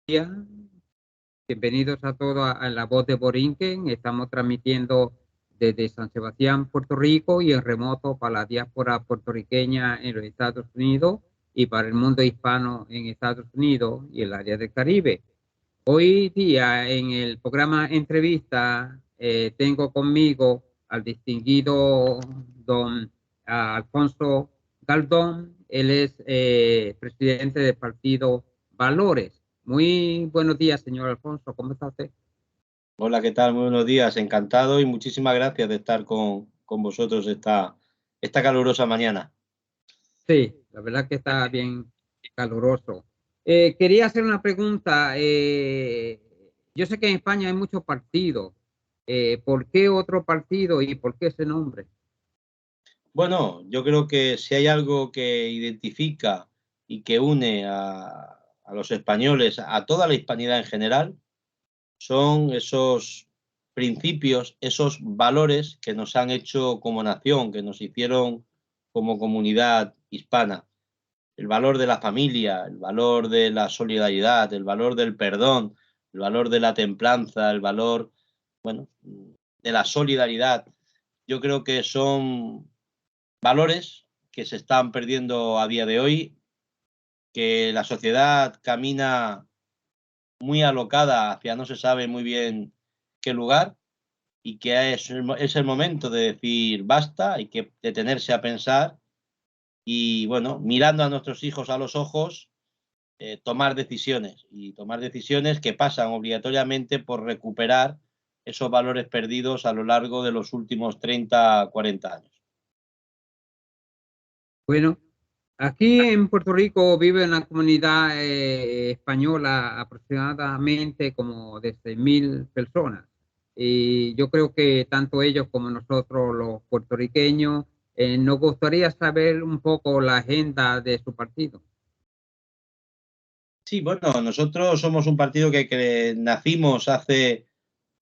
días. Bienvenidos a todos a La Voz de Borinquen. Estamos transmitiendo desde San Sebastián, Puerto Rico, y en remoto para la diáspora puertorriqueña en los Estados Unidos y para el mundo hispano en Estados Unidos y el área del Caribe. Hoy día en el programa Entrevista tengo conmigo al distinguido don Alfonso Galdón. Él es presidente del partido Valores. Muy buenos días, señor Alfonso. ¿Cómo está usted? Hola, ¿qué tal? Muy buenos días. Encantado y muchísimas gracias de estar con vosotros esta calurosa mañana. Sí, la verdad que está bien caluroso. Quería hacer una pregunta. Yo sé que en España hay muchos partidos. ¿Por qué otro partido y por qué ese nombre? Bueno, yo creo que si hay algo que identifica y que une a los españoles, a toda la hispanidad en general, son esos principios, esos valores que nos han hecho como nación, que nos hicieron como comunidad hispana. El valor de la familia, el valor de la solidaridad, el valor del perdón, el valor de la templanza, el valor, bueno, de la solidaridad. Yo creo que son valores que se están perdiendo a día de hoy, que la sociedad camina muy alocada hacia no se sabe muy bien qué lugar y que es el momento de decir basta, hay que detenerse a pensar y, bueno, mirando a nuestros hijos a los ojos, tomar decisiones y tomar decisiones que pasan obligatoriamente por recuperar esos valores perdidos a lo largo de los últimos 30, 40 años. Bueno, aquí en Puerto Rico vive una comunidad española aproximadamente como de 6.000 personas. Y yo creo que tanto ellos como nosotros, los puertorriqueños, nos gustaría saber un poco la agenda de su partido. Sí, bueno, nosotros somos un partido que nacimos hace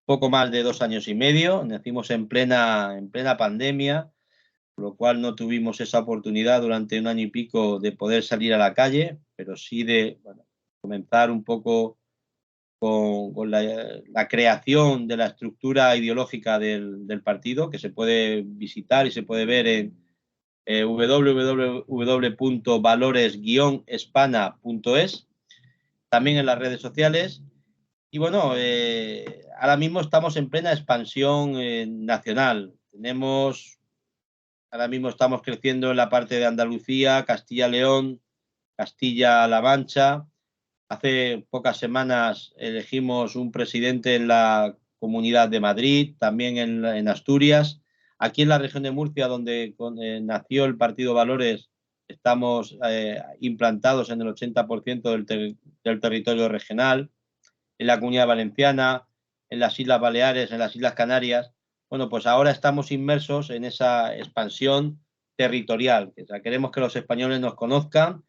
poco más de 2 años y medio, nacimos en plena pandemia, por lo cual no tuvimos esa oportunidad durante 1 año y pico de poder salir a la calle, pero sí de, bueno, comenzar un poco con la creación de la estructura ideológica del partido, que se puede visitar y se puede ver en www.valores-espana.es, también en las redes sociales. Y bueno, ahora mismo estamos en plena expansión nacional. Ahora mismo estamos creciendo en la parte de Andalucía, Castilla-León, Castilla-La Mancha. Hace pocas semanas elegimos un presidente en la Comunidad de Madrid, también en Asturias. Aquí en la región de Murcia, donde nació el Partido Valores, estamos implantados en el 80% del territorio regional. En la Comunidad Valenciana, en las Islas Baleares, en las Islas Canarias. Bueno, pues ahora estamos inmersos en esa expansión territorial. O sea, queremos que los españoles nos conozcan,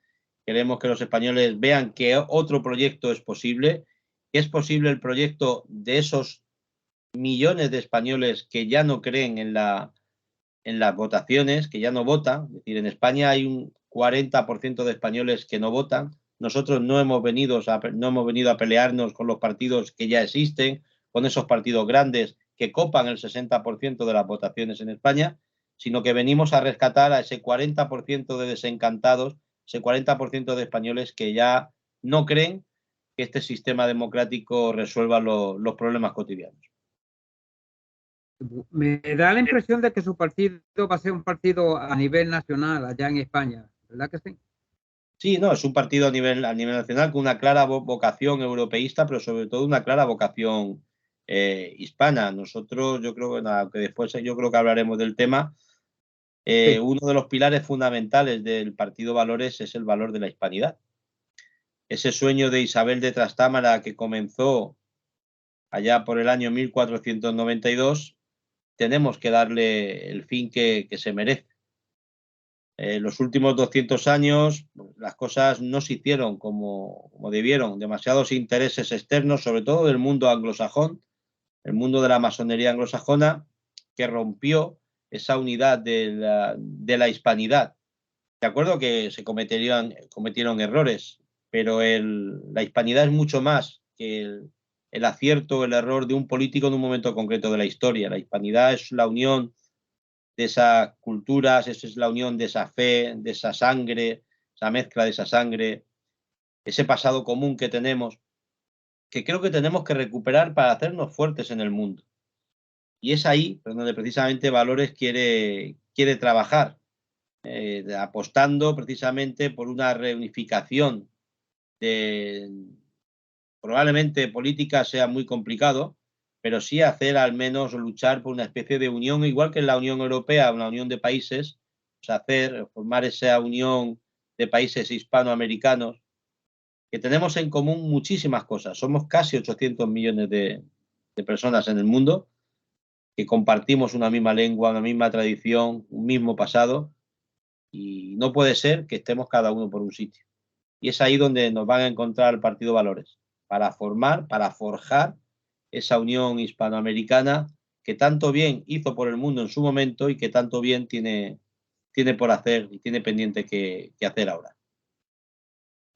queremos que los españoles vean que otro proyecto es posible, que es posible el proyecto de esos millones de españoles que ya no creen en las votaciones, que ya no votan. Es decir, en España hay un 40% de españoles que no votan. Nosotros no hemos venido a pelearnos con los partidos que ya existen, con esos partidos grandes que copan el 60% de las votaciones en España, sino que venimos a rescatar a ese 40% de desencantados, ese 40% de españoles que ya no creen que este sistema democrático resuelva los problemas cotidianos. Me da la impresión de que su partido va a ser un partido a nivel nacional allá en España, ¿verdad que sí? Sí, no, es un partido a nivel nacional con una clara vocación europeísta, pero sobre todo una clara vocación hispana. Nosotros, yo creo que, aunque después yo creo que hablaremos del tema, Sí. uno de los pilares fundamentales del Partido Valores es el valor de la hispanidad. Ese sueño de Isabel de Trastámara que comenzó allá por el año 1492, tenemos que darle el fin que se merece. Los últimos 200 años las cosas no se hicieron como debieron, demasiados intereses externos, sobre todo del mundo anglosajón, el mundo de la masonería anglosajona, que rompió esa unidad de la hispanidad. De acuerdo que se cometieron errores, pero la hispanidad es mucho más que el acierto o el error de un político en un momento concreto de la historia. La hispanidad es la unión de esas culturas, es la unión de esa fe, de esa sangre, esa mezcla de esa sangre, ese pasado común que tenemos, que creo que tenemos que recuperar para hacernos fuertes en el mundo. Y es ahí donde precisamente Valores quiere trabajar, apostando precisamente por una reunificación de, probablemente política sea muy complicado, pero sí hacer al menos luchar por una especie de unión, igual que en la Unión Europea, una unión de países, pues formar esa unión de países hispanoamericanos, que tenemos en común muchísimas cosas. Somos casi 800 millones de personas en el mundo que compartimos una misma lengua, una misma tradición, un mismo pasado, y no puede ser que estemos cada uno por un sitio. Y es ahí donde nos van a encontrar el Partido Valores, para formar, para forjar esa unión hispanoamericana que tanto bien hizo por el mundo en su momento y que tanto bien tiene por hacer y tiene pendiente que hacer ahora.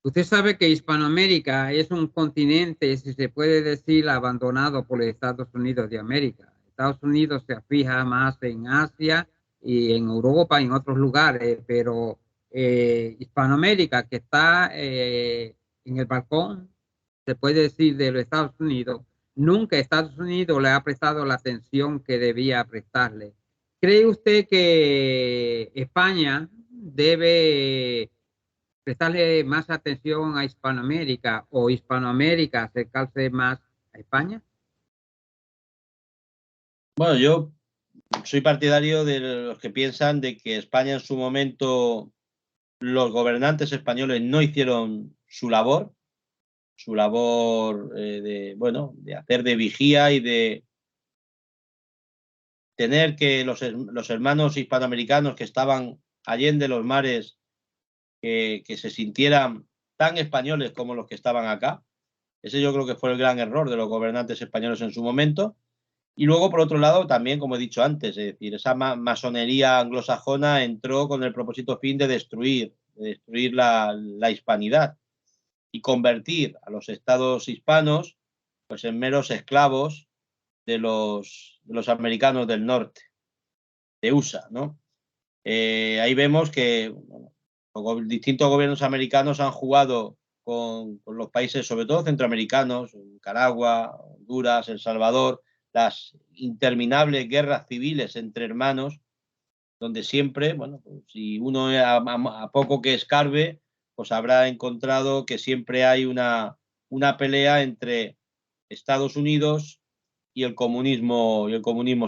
Usted sabe que Hispanoamérica es un continente, si se puede decir, abandonado por los Estados Unidos de América. Estados Unidos se fija más en Asia y en Europa y en otros lugares, pero Hispanoamérica, que está en el balcón, se puede decir, de los Estados Unidos, nunca Estados Unidos le ha prestado la atención que debía prestarle. ¿Cree usted que España debe prestarle más atención a Hispanoamérica o Hispanoamérica acercarse más a España? Bueno, yo soy partidario de los que piensan de que España en su momento, los gobernantes españoles no hicieron su labor de hacer de vigía y de tener que los hermanos hispanoamericanos que estaban allende los mares, que se sintieran tan españoles como los que estaban acá. Ese yo creo que fue el gran error de los gobernantes españoles en su momento. Y luego, por otro lado, también, como he dicho antes, es decir, esa masonería anglosajona entró con el propósito fin de destruir la hispanidad y convertir a los estados hispanos pues en meros esclavos de los americanos del norte, de USA, ¿no? Ahí vemos que los distintos gobiernos americanos han jugado con los países, sobre todo centroamericanos, Nicaragua, Honduras, El Salvador, las interminables guerras civiles entre hermanos, donde siempre, bueno, pues si uno a poco que escarbe, pues habrá encontrado que siempre hay una pelea entre Estados Unidos y el comunismo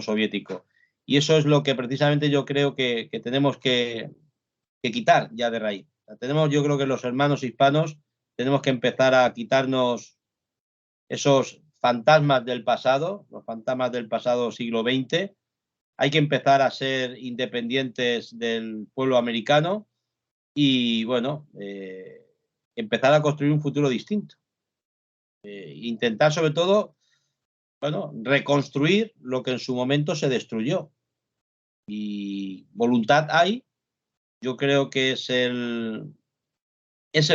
soviético. Y eso es lo que precisamente yo creo que tenemos que quitar ya de raíz. O sea, yo creo que los hermanos hispanos tenemos que empezar a quitarnos esos fantasmas del pasado, los fantasmas del pasado siglo XX. Hay que empezar a ser independientes del pueblo americano y, bueno, empezar a construir un futuro distinto. Intentar, sobre todo, bueno, reconstruir lo que en su momento se destruyó. Y voluntad hay, yo creo que es el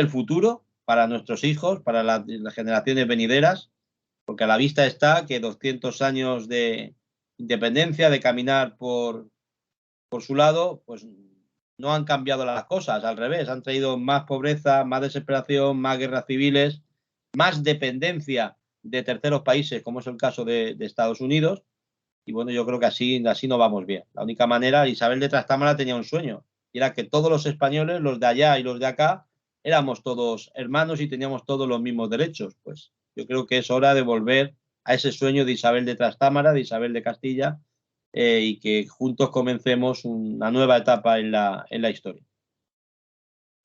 futuro para nuestros hijos, para las generaciones venideras, porque a la vista está que 200 años de independencia, de caminar por su lado, pues no han cambiado las cosas, al revés, han traído más pobreza, más desesperación, más guerras civiles, más dependencia de terceros países, como es el caso de Estados Unidos. Y bueno, yo creo que así no vamos bien. La única manera, Isabel de Trastámara tenía un sueño, y era que todos los españoles, los de allá y los de acá, éramos todos hermanos y teníamos todos los mismos derechos. Pues yo creo que es hora de volver a ese sueño de Isabel de Trastámara, de Isabel de Castilla, y que juntos comencemos una nueva etapa en la historia.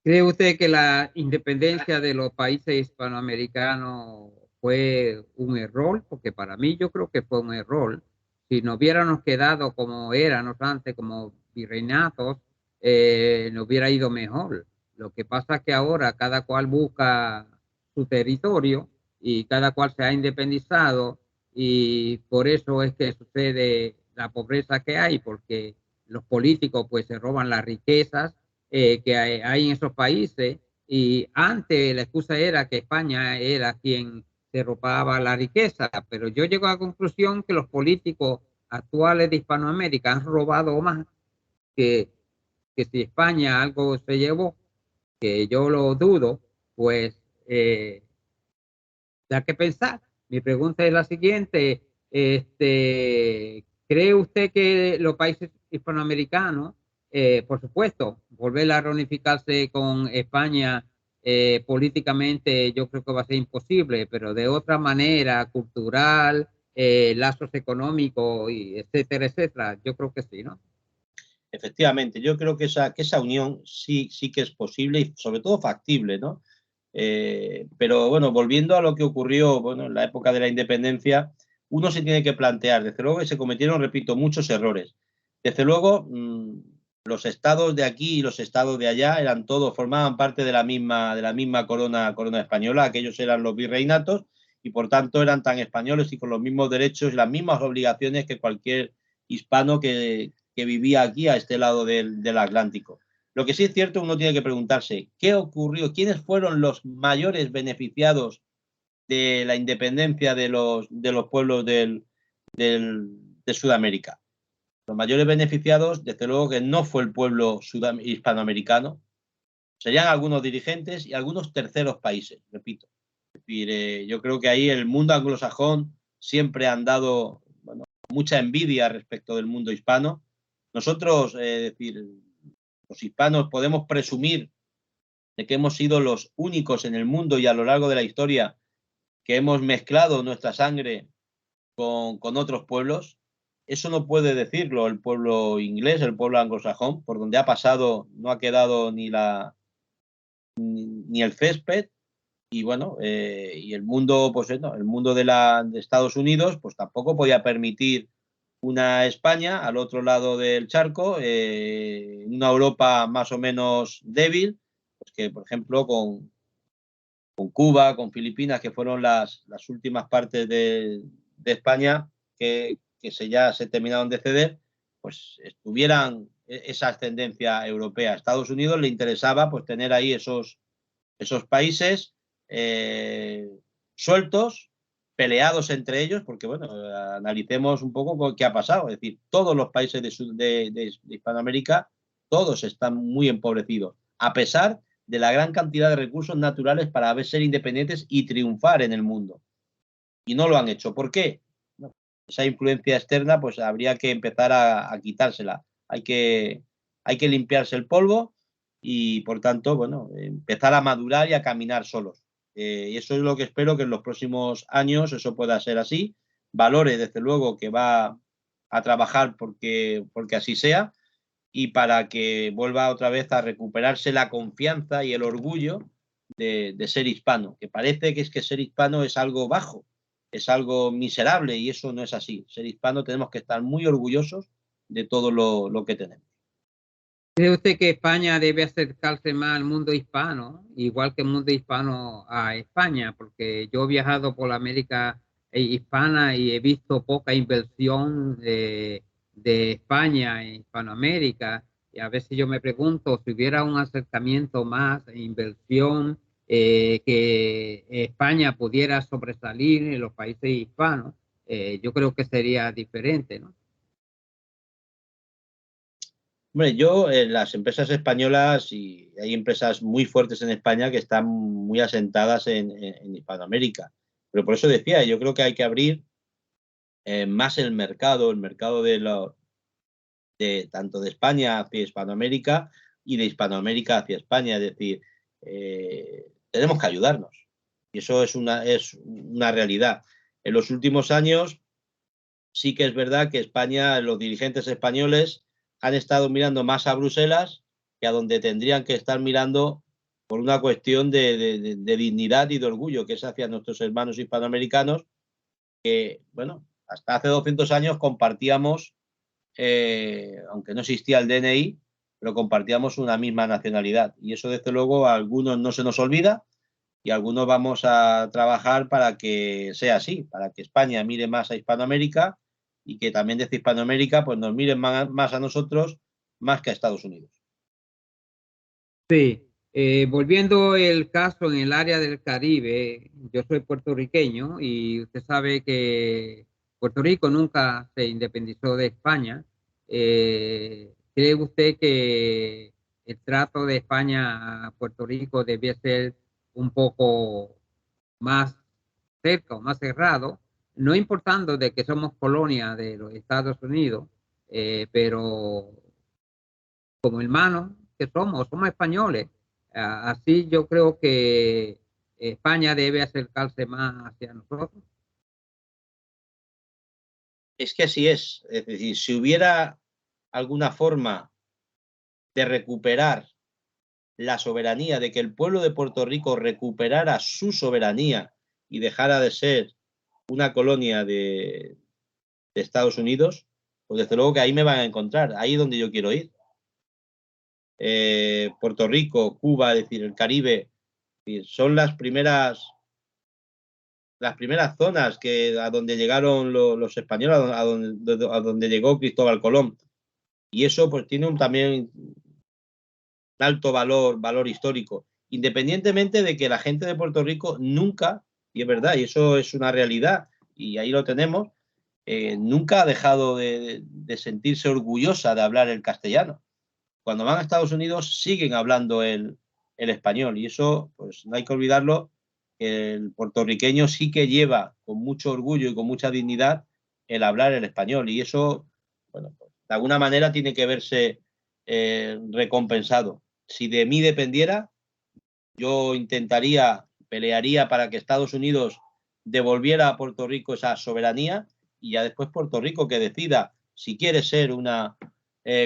¿Cree usted que la independencia de los países hispanoamericanos fue un error? Porque para mí yo creo que fue un error. Si nos hubiéramos quedado como éramos antes, como virreinatos, nos hubiera ido mejor. Lo que pasa es que ahora cada cual busca su territorio y cada cual se ha independizado, y por eso es que sucede la pobreza que hay, porque los políticos pues se roban las riquezas que hay en esos países, Y antes la excusa era que España era quien se robaba la riqueza, pero yo llego a la conclusión que los políticos actuales de Hispanoamérica han robado más que, que si España algo se llevó, que yo lo dudo, pues da que pensar. Mi pregunta es la siguiente, ¿cree usted que los países hispanoamericanos, por supuesto, volver a reunificarse con España políticamente yo creo que va a ser imposible, pero de otra manera, cultural, lazos económicos, y etcétera, etcétera, yo creo que sí, ¿no? Efectivamente, yo creo que esa unión sí que es posible y sobre todo factible, ¿no? Pero bueno, volviendo a lo que ocurrió, bueno, en la época de la independencia, uno se tiene que plantear, desde luego que se cometieron, repito, muchos errores. Desde luego, los estados de aquí y los estados de allá eran todos, formaban parte de la misma corona española, aquellos eran los virreinatos y por tanto eran tan españoles y con los mismos derechos y las mismas obligaciones que cualquier hispano que vivía aquí a este lado del Atlántico. Lo que sí es cierto, uno tiene que preguntarse, ¿qué ocurrió? ¿Quiénes fueron los mayores beneficiados de la independencia de los pueblos de Sudamérica? Los mayores beneficiados, desde luego que no fue el pueblo hispanoamericano, serían algunos dirigentes y algunos terceros países, repito. Es decir, yo creo que ahí el mundo anglosajón siempre han dado, bueno, mucha envidia respecto del mundo hispano. Nosotros, decir, los hispanos podemos presumir de que hemos sido los únicos en el mundo y a lo largo de la historia que hemos mezclado nuestra sangre con otros pueblos. Eso no puede decirlo el pueblo inglés, el pueblo anglosajón, por donde ha pasado no ha quedado ni el césped. Y bueno, y el mundo, pues no, el mundo de Estados Unidos, pues tampoco podía permitir una España al otro lado del charco, una Europa más o menos débil, pues que por ejemplo con Cuba, con Filipinas, que fueron las últimas partes de España que ya se terminaron de ceder, pues tuvieran esa ascendencia europea. A Estados Unidos le interesaba pues tener ahí esos países sueltos, peleados entre ellos, porque bueno, analicemos un poco qué ha pasado. Es decir, todos los países de Hispanoamérica, todos están muy empobrecidos, a pesar de la gran cantidad de recursos naturales para ser independientes y triunfar en el mundo. Y no lo han hecho. ¿Por qué? No, esa influencia externa, pues habría que empezar a quitársela. Hay que limpiarse el polvo y, por tanto, bueno, empezar a madurar y a caminar solos. Y eso es lo que espero que en los próximos años eso pueda ser así. Valore, desde luego, que va a trabajar porque así sea y para que vuelva otra vez a recuperarse la confianza y el orgullo de ser hispano, que parece que ser hispano es algo bajo, es algo miserable y eso no es así. Ser hispano tenemos que estar muy orgullosos de todo lo que tenemos. ¿Cree usted que España debe acercarse más al mundo hispano, igual que el mundo hispano a España? Porque yo he viajado por la América hispana y he visto poca inversión de España en Hispanoamérica. Y a veces yo me pregunto si hubiera un acercamiento más, inversión, que España pudiera sobresalir en los países hispanos, yo creo que sería diferente, ¿no? Hombre, yo, las empresas españolas, y hay empresas muy fuertes en España que están muy asentadas en Hispanoamérica. Pero por eso decía, yo creo que hay que abrir más el mercado tanto de España hacia Hispanoamérica y de Hispanoamérica hacia España. Es decir, tenemos que ayudarnos. Y eso es una realidad. En los últimos años sí que es verdad que España, los dirigentes españoles han estado mirando más a Bruselas que a donde tendrían que estar mirando por una cuestión de dignidad y de orgullo, que es hacia nuestros hermanos hispanoamericanos, que, bueno, hasta hace 200 años compartíamos, aunque no existía el DNI, pero compartíamos una misma nacionalidad. Y eso, desde luego, a algunos no se nos olvida y a algunos vamos a trabajar para que sea así, para que España mire más a Hispanoamérica y que también desde Hispanoamérica pues nos miren más a nosotros más que a Estados Unidos. Sí. Volviendo el caso en el área del Caribe, yo soy puertorriqueño y usted sabe que Puerto Rico nunca se independizó de España. ¿Cree usted que el trato de España a Puerto Rico debía ser un poco más cerca o más cerrado, no importando de que somos colonia de los Estados Unidos, pero como hermanos que somos españoles? Así yo creo que España debe acercarse más hacia nosotros. Es que así es decir, si hubiera alguna forma de recuperar la soberanía, de que el pueblo de Puerto Rico recuperara su soberanía y dejara de ser una colonia de Estados Unidos, pues desde luego que ahí me van a encontrar, ahí es donde yo quiero ir. Puerto Rico, Cuba, es decir, el Caribe, son las primeras zonas a donde llegaron los españoles, a donde llegó Cristóbal Colón. Y eso pues tiene también un alto valor histórico, independientemente de que la gente de Puerto Rico nunca, y es verdad, y eso es una realidad, y ahí lo tenemos, nunca ha dejado de sentirse orgullosa de hablar el castellano. Cuando van a Estados Unidos siguen hablando el español, y eso pues no hay que olvidarlo. El puertorriqueño sí que lleva con mucho orgullo y con mucha dignidad el hablar el español, y eso, bueno, pues, de alguna manera tiene que verse recompensado. Si de mí dependiera, yo pelearía para que Estados Unidos devolviera a Puerto Rico esa soberanía, y ya después Puerto Rico que decida si quiere ser una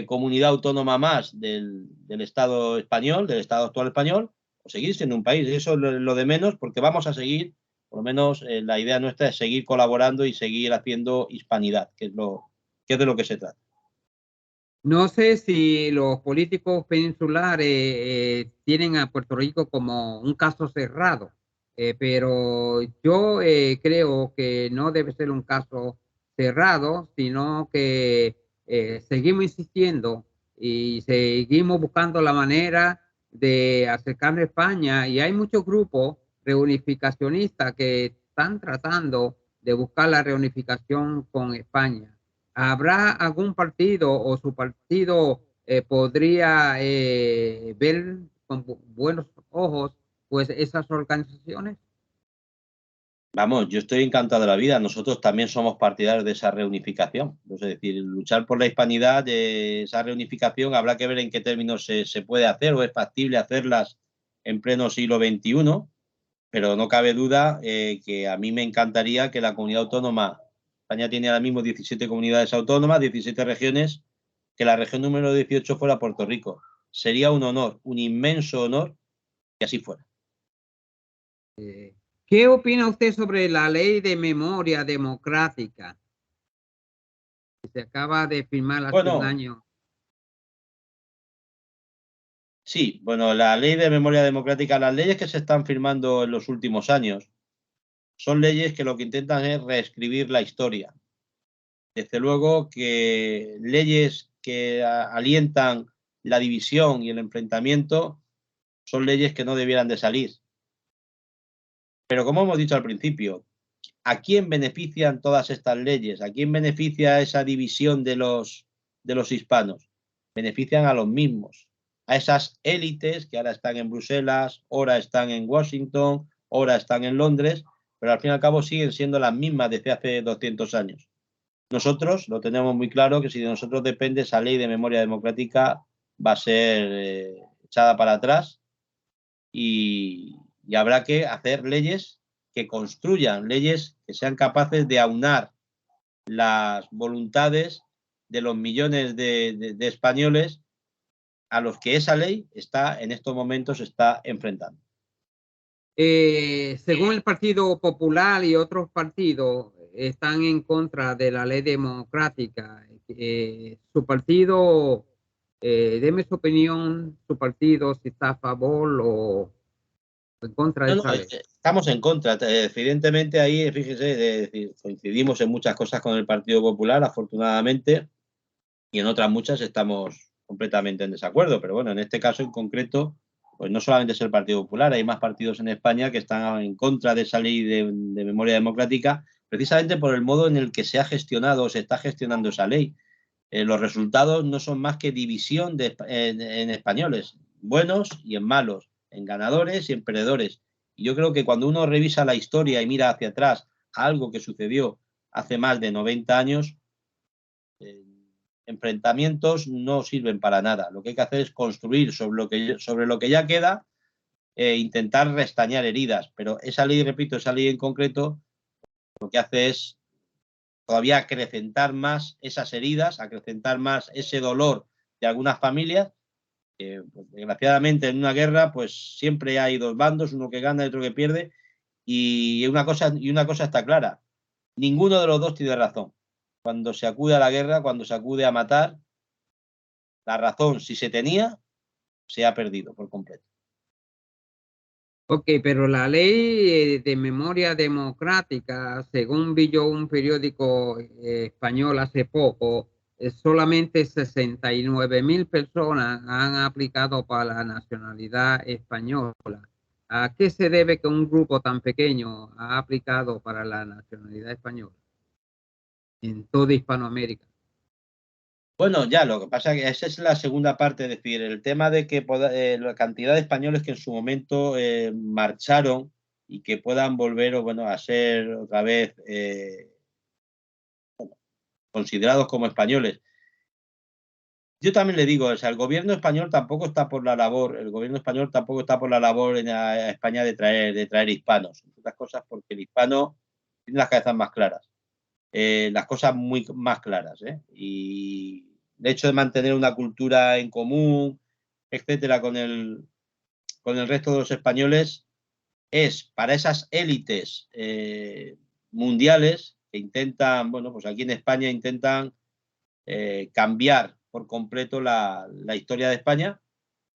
comunidad autónoma más del Estado español, del Estado actual español, o seguir siendo un país. Eso es lo de menos, porque vamos a seguir, por lo menos la idea nuestra es seguir colaborando y seguir haciendo hispanidad, que es de lo que se trata. No sé si los políticos peninsulares tienen a Puerto Rico como un caso cerrado, pero yo creo que no debe ser un caso cerrado, sino que seguimos insistiendo y seguimos buscando la manera de acercarnos a España, y hay muchos grupos reunificacionistas que están tratando de buscar la reunificación con España. ¿Habrá algún partido o su partido podría ver con buenos ojos pues esas organizaciones? Vamos, yo estoy encantado de la vida. Nosotros también somos partidarios de esa reunificación. Es decir, luchar por la hispanidad, de esa reunificación, habrá que ver en qué términos se puede hacer o es factible hacerlas en pleno siglo XXI, pero no cabe duda que a mí me encantaría que la comunidad autónoma, España tiene ahora mismo 17 comunidades autónomas, 17 regiones, que la región número 18 fuera Puerto Rico. Sería un honor, un inmenso honor que así fuera. ¿Qué opina usted sobre la ley de memoria democrática que se acaba de firmar hace un Bueno, año? sí, bueno, la ley de memoria democrática, las leyes que se están firmando en los últimos años, son leyes que lo que intentan es reescribir la historia. Desde luego que leyes que alientan la división y el enfrentamiento son leyes que no debieran de salir. Pero como hemos dicho al principio, ¿a quién benefician todas estas leyes? ¿A quién beneficia esa división de los hispanos? Benefician a los mismos, a esas élites que ahora están en Bruselas, ahora están en Washington, ahora están en Londres, pero al fin y al cabo siguen siendo las mismas desde hace 200 años. Nosotros lo tenemos muy claro, que si de nosotros depende, esa ley de memoria democrática va a ser echada para atrás, y habrá que hacer leyes que construyan, leyes que sean capaces de aunar las voluntades de los millones de españoles a los que esa ley está en estos momentos está enfrentando. Según el Partido Popular y otros partidos están en contra de la ley democrática. Su partido, deme su opinión, su partido, si está a favor o en contra de No, no, esa ley. estamos en contra. Evidentemente ahí, fíjese, coincidimos en muchas cosas con el Partido Popular, afortunadamente, y en otras muchas estamos completamente en desacuerdo. Pero bueno, en este caso en concreto, pues no solamente es el Partido Popular, hay más partidos en España que están en contra de esa ley de memoria democrática, precisamente por el modo en el que se ha gestionado o se está gestionando esa ley. Los resultados no son más que división en españoles, buenos y en malos, en ganadores y en perdedores. Y yo creo que cuando uno revisa la historia y mira hacia atrás algo que sucedió hace más de 90 años, enfrentamientos no sirven para nada. Lo que hay que hacer es construir sobre lo que ya queda, intentar restañar heridas. Pero esa ley, repito, esa ley en concreto, lo que hace es todavía acrecentar más esas heridas, acrecentar más ese dolor de algunas familias. Pues, desgraciadamente en una guerra pues siempre hay dos bandos, uno que gana y otro que pierde, y una cosa está clara: ninguno de los dos tiene razón. Cuando se acude a la guerra, cuando se acude a matar, la razón, si se tenía, se ha perdido por completo. Ok, pero la ley de memoria democrática, según vi yo un periódico español hace poco, solamente 69,000 personas han aplicado para la nacionalidad española. ¿A qué se debe que un grupo tan pequeño ha aplicado para la nacionalidad española en toda Hispanoamérica? Bueno, ya, lo que pasa es que esa es la segunda parte, es decir, el tema de que la cantidad de españoles que en su momento marcharon y que puedan volver a ser otra vez considerados como españoles. Yo también le digo, o sea, el gobierno español tampoco está por la labor, en España de traer hispanos, entre otras cosas porque el hispano tiene las cabezas más claras, las cosas muy más claras, y el hecho de mantener una cultura en común, etcétera, con el resto de los españoles, es para esas élites mundiales que intentan, pues aquí en España intentan cambiar por completo la historia de España,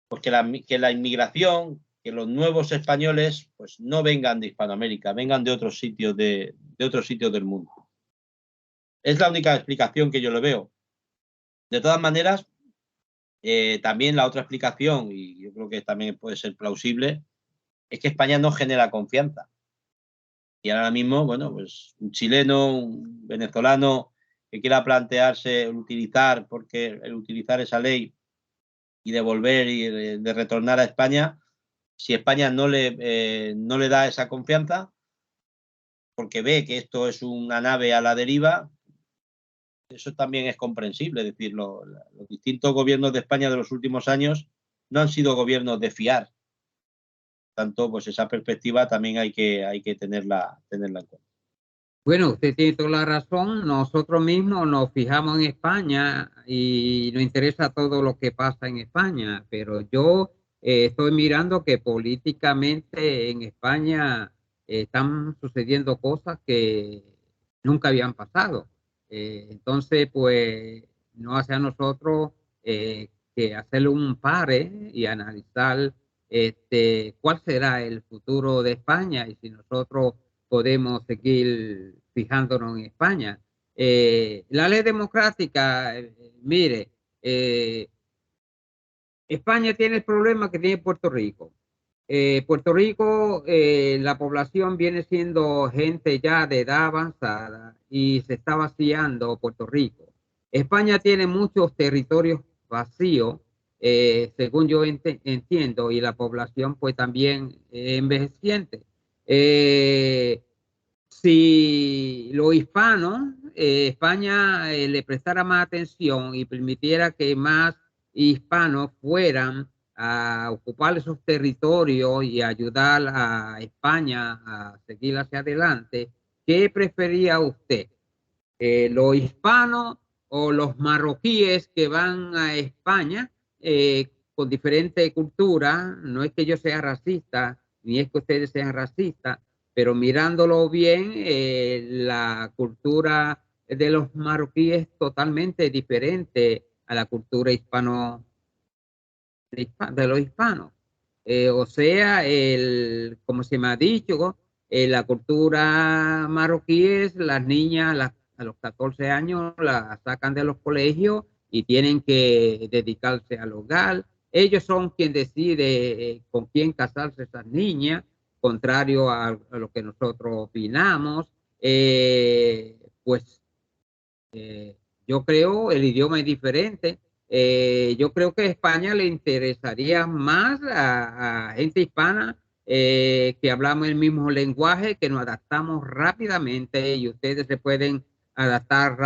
pues que la inmigración, que los nuevos españoles pues no vengan de Hispanoamérica, vengan de otros sitios del mundo. Es la única explicación que yo le veo. De todas maneras, también la otra explicación, y yo creo que también puede ser plausible, es que España no genera confianza. Y ahora mismo, pues un chileno, un venezolano que quiera plantearse utilizar esa ley y de volver y de retornar a España, si España no le da esa confianza, porque ve que esto es una nave a la deriva, eso también es comprensible. Es decir, los distintos gobiernos de España de los últimos años no han sido gobiernos de fiar. Tanto, pues esa perspectiva también hay que tenerla en cuenta. Bueno, usted tiene toda la razón. Nosotros mismos nos fijamos en España y nos interesa todo lo que pasa en España, pero yo estoy mirando que políticamente en España están sucediendo cosas que nunca habían pasado. Entonces, pues, no hace a nosotros que hacerle un pare y analizar cuál será el futuro de España y si nosotros podemos seguir fijándonos en España. La ley democrática, mire, España tiene el problema que tiene Puerto Rico. Puerto Rico, la población viene siendo gente ya de edad avanzada y se está vaciando Puerto Rico. España tiene muchos territorios vacíos, según yo entiendo, y la población pues también envejeciente. Si los hispanos, España le prestara más atención y permitiera que más hispanos fueran a ocupar esos territorios y ayudar a España a seguir hacia adelante, ¿qué prefería usted? ¿Los hispanos o los marroquíes que van a España con diferente cultura? No es que yo sea racista, ni es que ustedes sean racistas, pero mirándolo bien, la cultura de los marroquíes es totalmente diferente a la cultura de los hispanos. O sea, como se me ha dicho, la cultura marroquí es las niñas a los 14 años las sacan de los colegios y tienen que dedicarse al hogar. ellos son quien decide con quién casarse esas niñas, contrario a lo que nosotros opinamos. Pues yo creo el idioma es diferente. Yo creo que a España le interesaría más a gente hispana que hablamos el mismo lenguaje, que nos adaptamos rápidamente y ustedes se pueden adaptar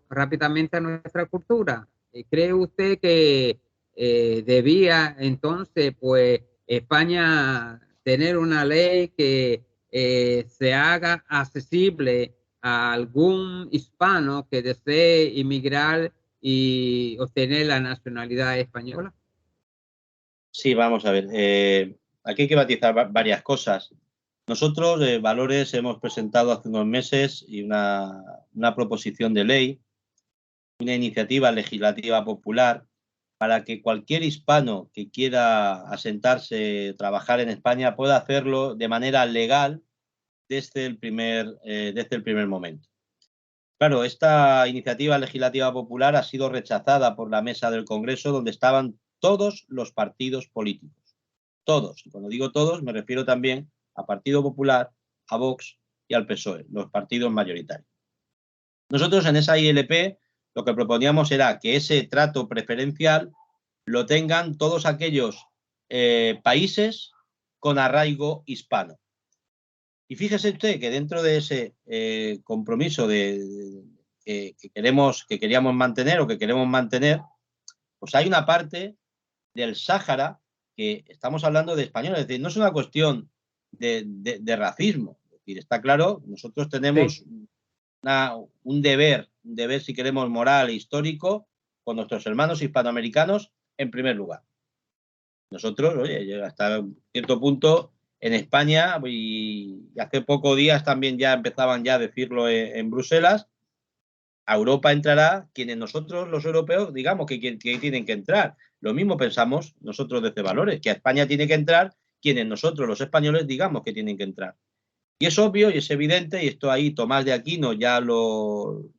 rápidamente a nuestra cultura. ¿Cree usted que debía entonces, pues, España tener una ley que se haga accesible a algún hispano que desee inmigrar y obtener la nacionalidad española? Sí, vamos a ver. Aquí hay que matizar varias cosas. Nosotros, Valores, hemos presentado hace unos meses una proposición de ley, una iniciativa legislativa popular para que cualquier hispano que quiera asentarse, trabajar en España, pueda hacerlo de manera legal desde el primer momento. Claro, esta iniciativa legislativa popular ha sido rechazada por la mesa del Congreso, donde estaban todos los partidos políticos. Todos. Y cuando digo todos, me refiero también a Partido Popular, a Vox y al PSOE, los partidos mayoritarios. Nosotros en esa ILP lo que proponíamos era que ese trato preferencial lo tengan todos aquellos países con arraigo hispano. Y fíjese usted que dentro de ese compromiso que queríamos mantener o que queremos mantener, pues hay una parte del Sáhara que estamos hablando de españoles. Es decir, no es una cuestión de racismo. Es decir, está claro, nosotros tenemos Sí. un deber si queremos, moral e histórico con nuestros hermanos hispanoamericanos en primer lugar. Nosotros, oye, hasta cierto punto en España, y hace pocos días también ya empezaban ya a decirlo en Bruselas, a Europa entrará quienes nosotros los europeos digamos que tienen que entrar. Lo mismo pensamos nosotros desde Valores, que a España tiene que entrar quienes nosotros los españoles digamos que tienen que entrar. Y es obvio y es evidente, y esto ahí Tomás de Aquino ya lo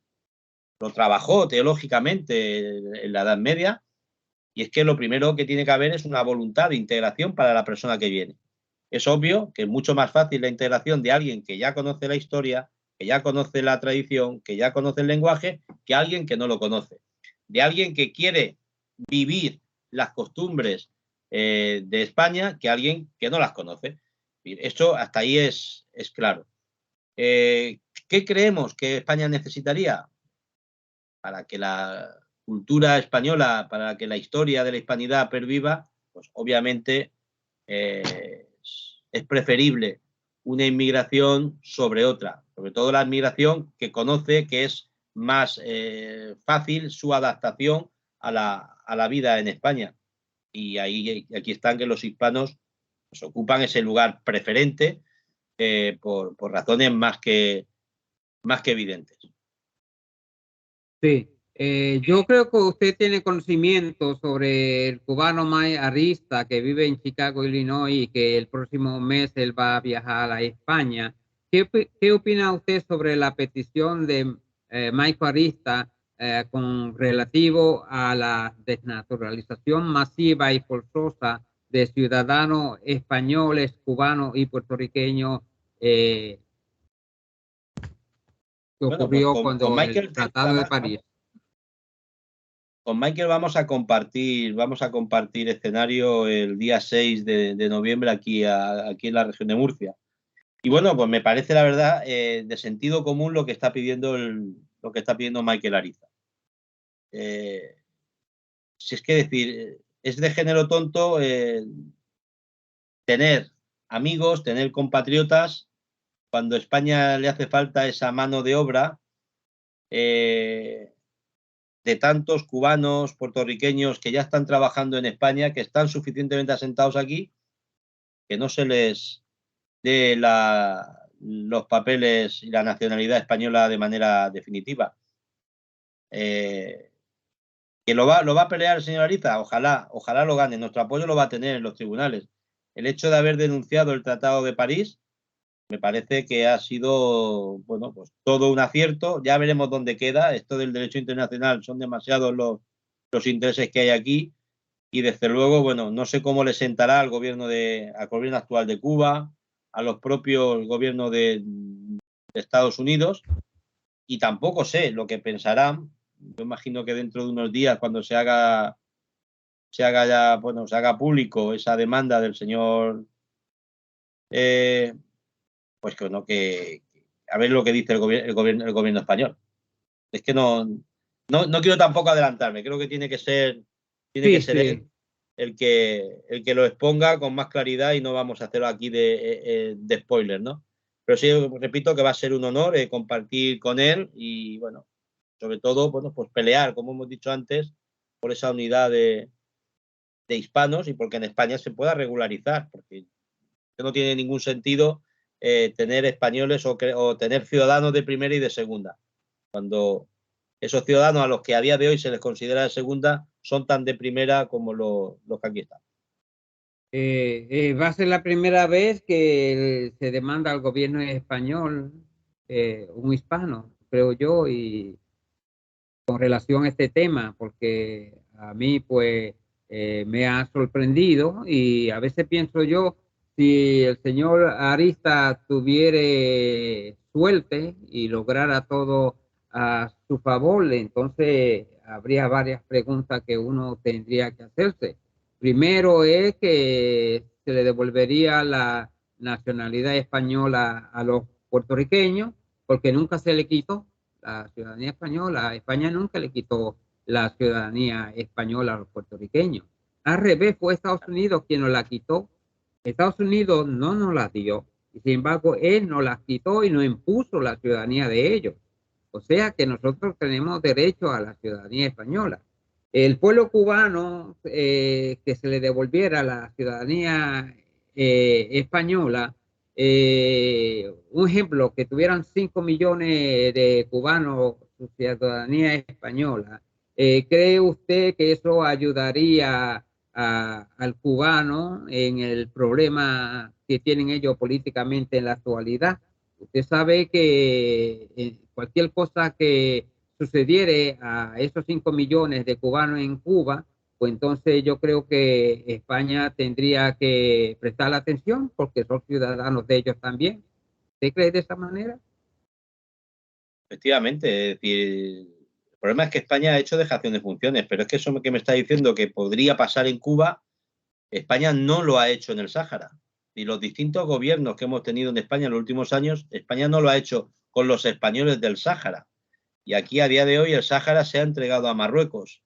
trabajó teológicamente en la Edad Media, y es que lo primero que tiene que haber es una voluntad de integración para la persona que viene. Es obvio que es mucho más fácil la integración de alguien que ya conoce la historia, que ya conoce la tradición, que ya conoce el lenguaje, que alguien que no lo conoce. De alguien que quiere vivir las costumbres de España, que alguien que no las conoce. Esto hasta ahí es claro. ¿Qué creemos que España necesitaría para que la cultura española, para que la historia de la hispanidad perviva? Pues obviamente es preferible una inmigración sobre otra, sobre todo la inmigración que conoce que es más fácil su adaptación a la vida en España. Y aquí están que los hispanos pues, ocupan ese lugar preferente por razones más que evidentes. Sí, yo creo que usted tiene conocimiento sobre el cubano Mike Arista, que vive en Chicago, Illinois, y que el próximo mes él va a viajar a España. ¿Qué opina usted sobre la petición de Mike Arista con relativo a la desnaturalización masiva y forzosa de ciudadanos españoles, cubanos y puertorriqueños que Bueno, pues ocurrió con cuando el Michael Tratado de París? Con Michael vamos a compartir escenario el día 6 de noviembre aquí en la región de Murcia. Y bueno, pues me parece la verdad de sentido común lo que está pidiendo Michael Ariza. Si es que decir, es de género tonto tener amigos, tener compatriotas, cuando a España le hace falta esa mano de obra de tantos cubanos, puertorriqueños que ya están trabajando en España, que están suficientemente asentados aquí, que no se les dé los papeles y la nacionalidad española de manera definitiva. ¿Que lo va a pelear el señor Ariza? Ojalá lo gane. Nuestro apoyo lo va a tener en los tribunales. El hecho de haber denunciado el Tratado de París me parece que ha sido, bueno, pues todo un acierto. Ya veremos dónde queda. Esto del derecho internacional son demasiados los intereses que hay aquí. y desde luego, bueno, no sé cómo le sentará al gobierno actual de Cuba, a los propios gobiernos de Estados Unidos, y tampoco sé lo que pensarán. Yo imagino que dentro de unos días, cuando se haga ya, bueno, se haga público esa demanda del señor, pues que no, que a ver lo que dice el gobierno español. Es que no quiero tampoco adelantarme, creo que tiene que Sí, ser él sí. el que lo exponga con más claridad y no vamos a hacerlo aquí de spoiler, ¿no? Pero sí, repito que va a ser un honor compartir con él y, bueno, sobre todo, bueno, pues pelear, como hemos dicho antes, por esa unidad de hispanos y porque en España se pueda regularizar, porque no tiene ningún sentido tener españoles o tener ciudadanos de primera y de segunda, cuando esos ciudadanos a los que a día de hoy se les considera de segunda son tan de primera como los que aquí están. Va a ser la primera vez que se demanda al gobierno español, un hispano, creo yo, y con relación a este tema, porque a mí pues me ha sorprendido y a veces pienso yo, si el señor Arista tuviera suerte y lograra todo a su favor, entonces habría varias preguntas que uno tendría que hacerse. Primero es que se le devolvería la nacionalidad española a los puertorriqueños, porque nunca se le quitó la ciudadanía española. España nunca le quitó la ciudadanía española a los puertorriqueños. Al revés, fue Estados Unidos quien nos la quitó. Estados Unidos no nos la dio. Y sin embargo, él nos la quitó y nos impuso la ciudadanía de ellos. O sea que nosotros tenemos derecho a la ciudadanía española. El pueblo cubano, que se le devolviera la ciudadanía española, un ejemplo, que tuvieran 5 millones de cubanos su ciudadanía española, ¿cree usted que eso ayudaría al cubano en el problema que tienen ellos políticamente en la actualidad? Usted sabe que cualquier cosa que sucediere a esos 5 millones de cubanos en Cuba, pues entonces yo creo que España tendría que prestar atención porque son ciudadanos de ellos también. ¿Usted cree de esa manera? Efectivamente, es decir, el problema es que España ha hecho dejación de funciones, pero es que eso que me está diciendo que podría pasar en Cuba, España no lo ha hecho en el Sáhara. Y los distintos gobiernos que hemos tenido en España en los últimos años, España no lo ha hecho con los españoles del Sáhara. Y aquí a día de hoy el Sáhara se ha entregado a Marruecos.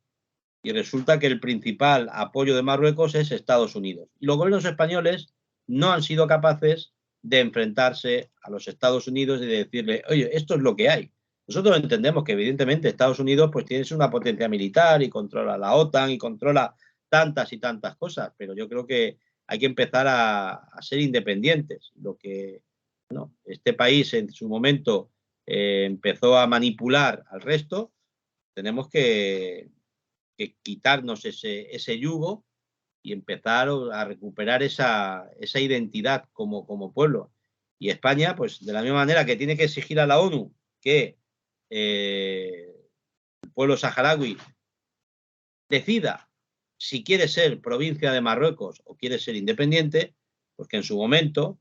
Y resulta que el principal apoyo de Marruecos es Estados Unidos. Y los gobiernos españoles no han sido capaces de enfrentarse a los Estados Unidos y de decirle, oye, esto es lo que hay. Nosotros entendemos que evidentemente Estados Unidos pues tiene una potencia militar y controla la OTAN y controla tantas y tantas cosas, pero yo creo que hay que empezar a ser independientes. Lo que bueno, este país en su momento empezó a manipular al resto, tenemos que quitarnos ese yugo y empezar a recuperar esa identidad como pueblo. Y España, pues de la misma manera que tiene que exigir a la ONU que el pueblo saharaui decida si quiere ser provincia de Marruecos o quiere ser independiente, pues que en su momento,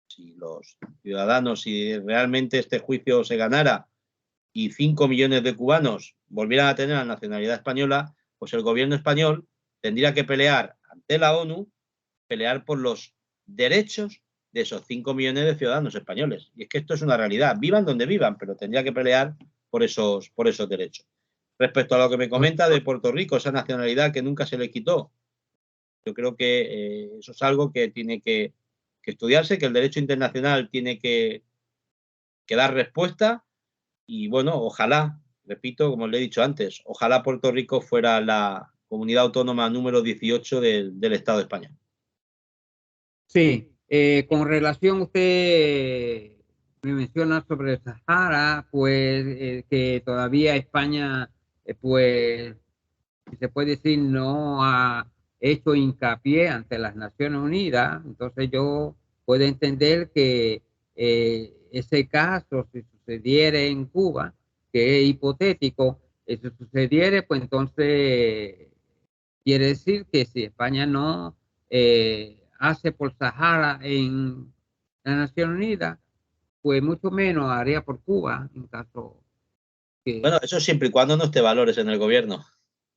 si los ciudadanos, si realmente este juicio se ganara y 5 millones de cubanos volvieran a tener la nacionalidad española, pues el gobierno español tendría que pelear ante la ONU, pelear por los derechos de esos 5 millones de ciudadanos españoles. Y es que esto es una realidad, vivan donde vivan, pero tendría que pelear por esos derechos. Respecto a lo que me comenta de Puerto Rico, esa nacionalidad que nunca se le quitó, yo creo que eso es algo que tiene que estudiarse, que el derecho internacional tiene que dar respuesta y bueno, ojalá, repito, como le he dicho antes, ojalá Puerto Rico fuera la comunidad autónoma número 18 del Estado de España. Sí, con relación usted me menciona sobre el Sahara, pues que todavía España, pues, si se puede decir, no ha hecho hincapié ante las Naciones Unidas. Entonces yo puedo entender que ese caso, si sucediera en Cuba, que es hipotético, si sucediera, pues entonces quiere decir que si España no hace por Sahara en la Nación Unida, pues mucho menos haría por Cuba, en caso que... Bueno, eso siempre y cuando no esté valores en el gobierno,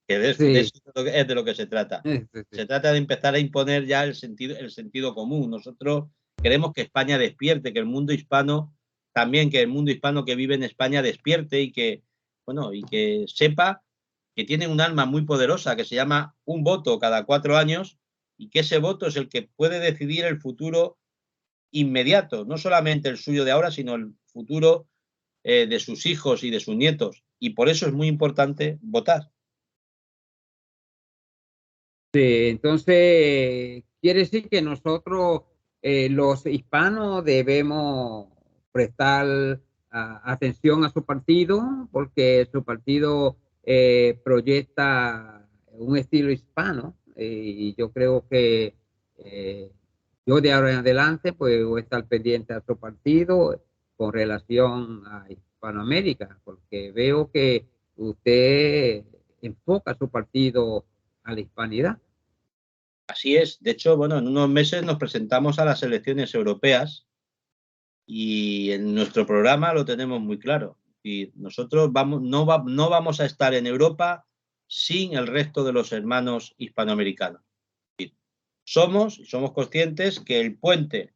que de Sí, eso es de lo que se trata. sí, sí. Se trata de empezar a imponer ya el sentido común. Nosotros queremos que España despierte, que el mundo hispano, también que el mundo hispano que vive en España despierte y que, bueno, y que sepa que tiene un alma muy poderosa que se llama un voto cada 4 años y que ese voto es el que puede decidir el futuro inmediato, no solamente el suyo de ahora, sino el futuro de sus hijos y de sus nietos. Y por eso es muy importante votar. Sí, entonces, quiere decir que nosotros, los hispanos, debemos prestar atención a su partido, porque su partido proyecta un estilo hispano, y yo creo que yo de ahora en adelante pues voy a estar pendiente a su partido con relación a Hispanoamérica, porque veo que usted enfoca su partido a la hispanidad. Así es. De hecho, bueno, en unos meses nos presentamos a las elecciones europeas y en nuestro programa lo tenemos muy claro. Y nosotros no vamos a estar en Europa sin el resto de los hermanos hispanoamericanos. Somos conscientes que el puente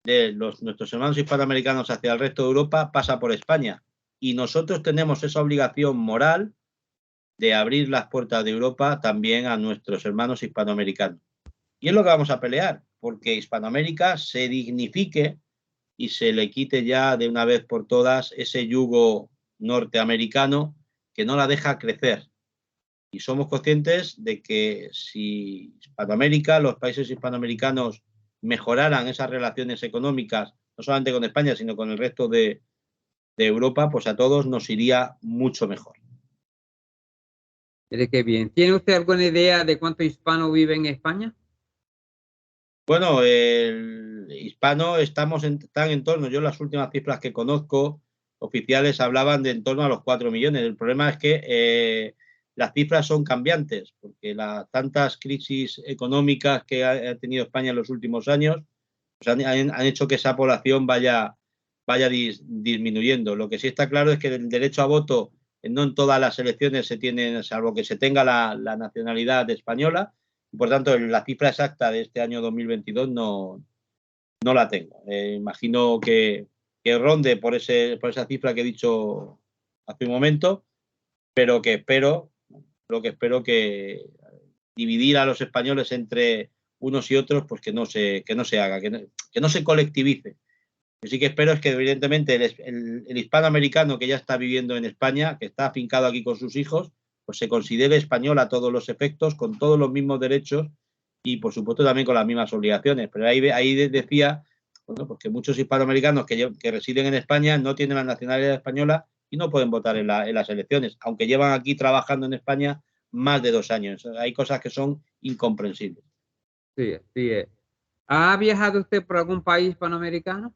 de nuestros hermanos hispanoamericanos hacia el resto de Europa pasa por España. Y nosotros tenemos esa obligación moral de abrir las puertas de Europa también a nuestros hermanos hispanoamericanos. Y es lo que vamos a pelear, porque Hispanoamérica se dignifique y se le quite ya de una vez por todas ese yugo norteamericano que no la deja crecer. Y somos conscientes de que si Hispanoamérica, los países hispanoamericanos mejoraran esas relaciones económicas, no solamente con España, sino con el resto de Europa, pues a todos nos iría mucho mejor. Mire qué bien. ¿Tiene usted alguna idea de cuántos hispanos viven en España? Bueno, el hispano están en torno, yo las últimas cifras que conozco oficiales hablaban de en torno a los 4 millones. El problema es que las cifras son cambiantes, porque las tantas crisis económicas que ha tenido España en los últimos años pues han hecho que esa población vaya disminuyendo. Lo que sí está claro es que el derecho a voto no en todas las elecciones se tiene, salvo que se tenga la nacionalidad española. Por tanto, la cifra exacta de este año 2022 no la tengo. Imagino que ronde por esa cifra que he dicho hace un momento, pero lo que espero que dividir a los españoles entre unos y otros, pues que no se haga, que no se colectivice. Lo que sí que espero es que, evidentemente, el hispanoamericano que ya está viviendo en España, que está afincado aquí con sus hijos, pues se considere español a todos los efectos, con todos los mismos derechos y, por supuesto, también con las mismas obligaciones. Pero ahí decía, bueno, pues que muchos hispanoamericanos que residen en España no tienen la nacionalidad española y no pueden votar en las elecciones, aunque llevan aquí trabajando en España más de 2 años. Hay cosas que son incomprensibles. Sí, sí. ¿Ha viajado usted por algún país hispanoamericano?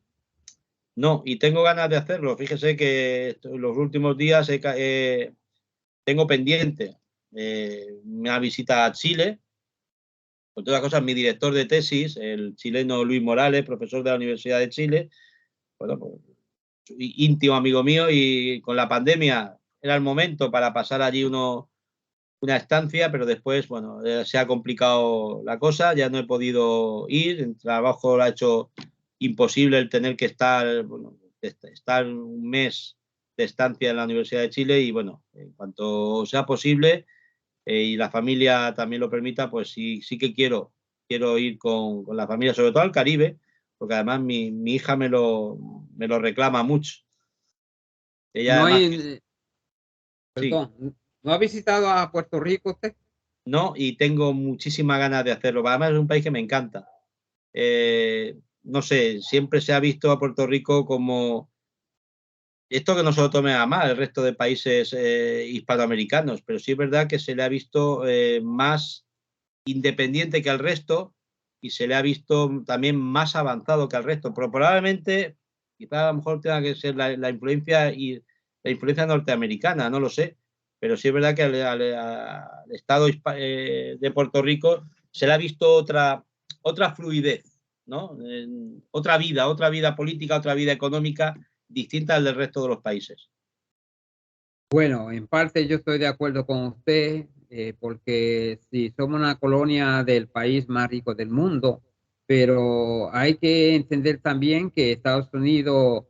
No, y tengo ganas de hacerlo. Fíjese que en los últimos días tengo pendiente una visita a Chile. Por todas las cosas, mi director de tesis, el chileno Luis Morales, profesor de la Universidad de Chile, bueno, pues, íntimo amigo mío, y con la pandemia era el momento para pasar allí una estancia, pero después, bueno, se ha complicado la cosa, ya no he podido ir, el trabajo lo ha hecho imposible el tener que estar, bueno, estar un mes de estancia en la Universidad de Chile y, bueno, en cuanto sea posible y la familia también lo permita, pues sí que quiero ir con la familia, sobre todo al Caribe, porque además mi hija me lo reclama mucho. Ella No además, hay, sí, perdón, ¿no ha visitado a Puerto Rico usted? no, y tengo muchísimas ganas de hacerlo. Además es un país que me encanta. No sé, siempre se ha visto a Puerto Rico como esto que no se lo tome a mal el resto de países hispanoamericanos, pero sí es verdad que se le ha visto más independiente que al resto y se le ha visto también más avanzado que al resto. Pero probablemente, quizá a lo mejor tenga que ser la influencia norteamericana, no lo sé. pero sí es verdad que al Estado de Puerto Rico se le ha visto otra fluidez, ¿no? Otra vida política, otra vida económica distinta al del resto de los países. Bueno, en parte yo estoy de acuerdo con usted, porque sí, somos una colonia del país más rico del mundo, pero hay que entender también que Estados Unidos,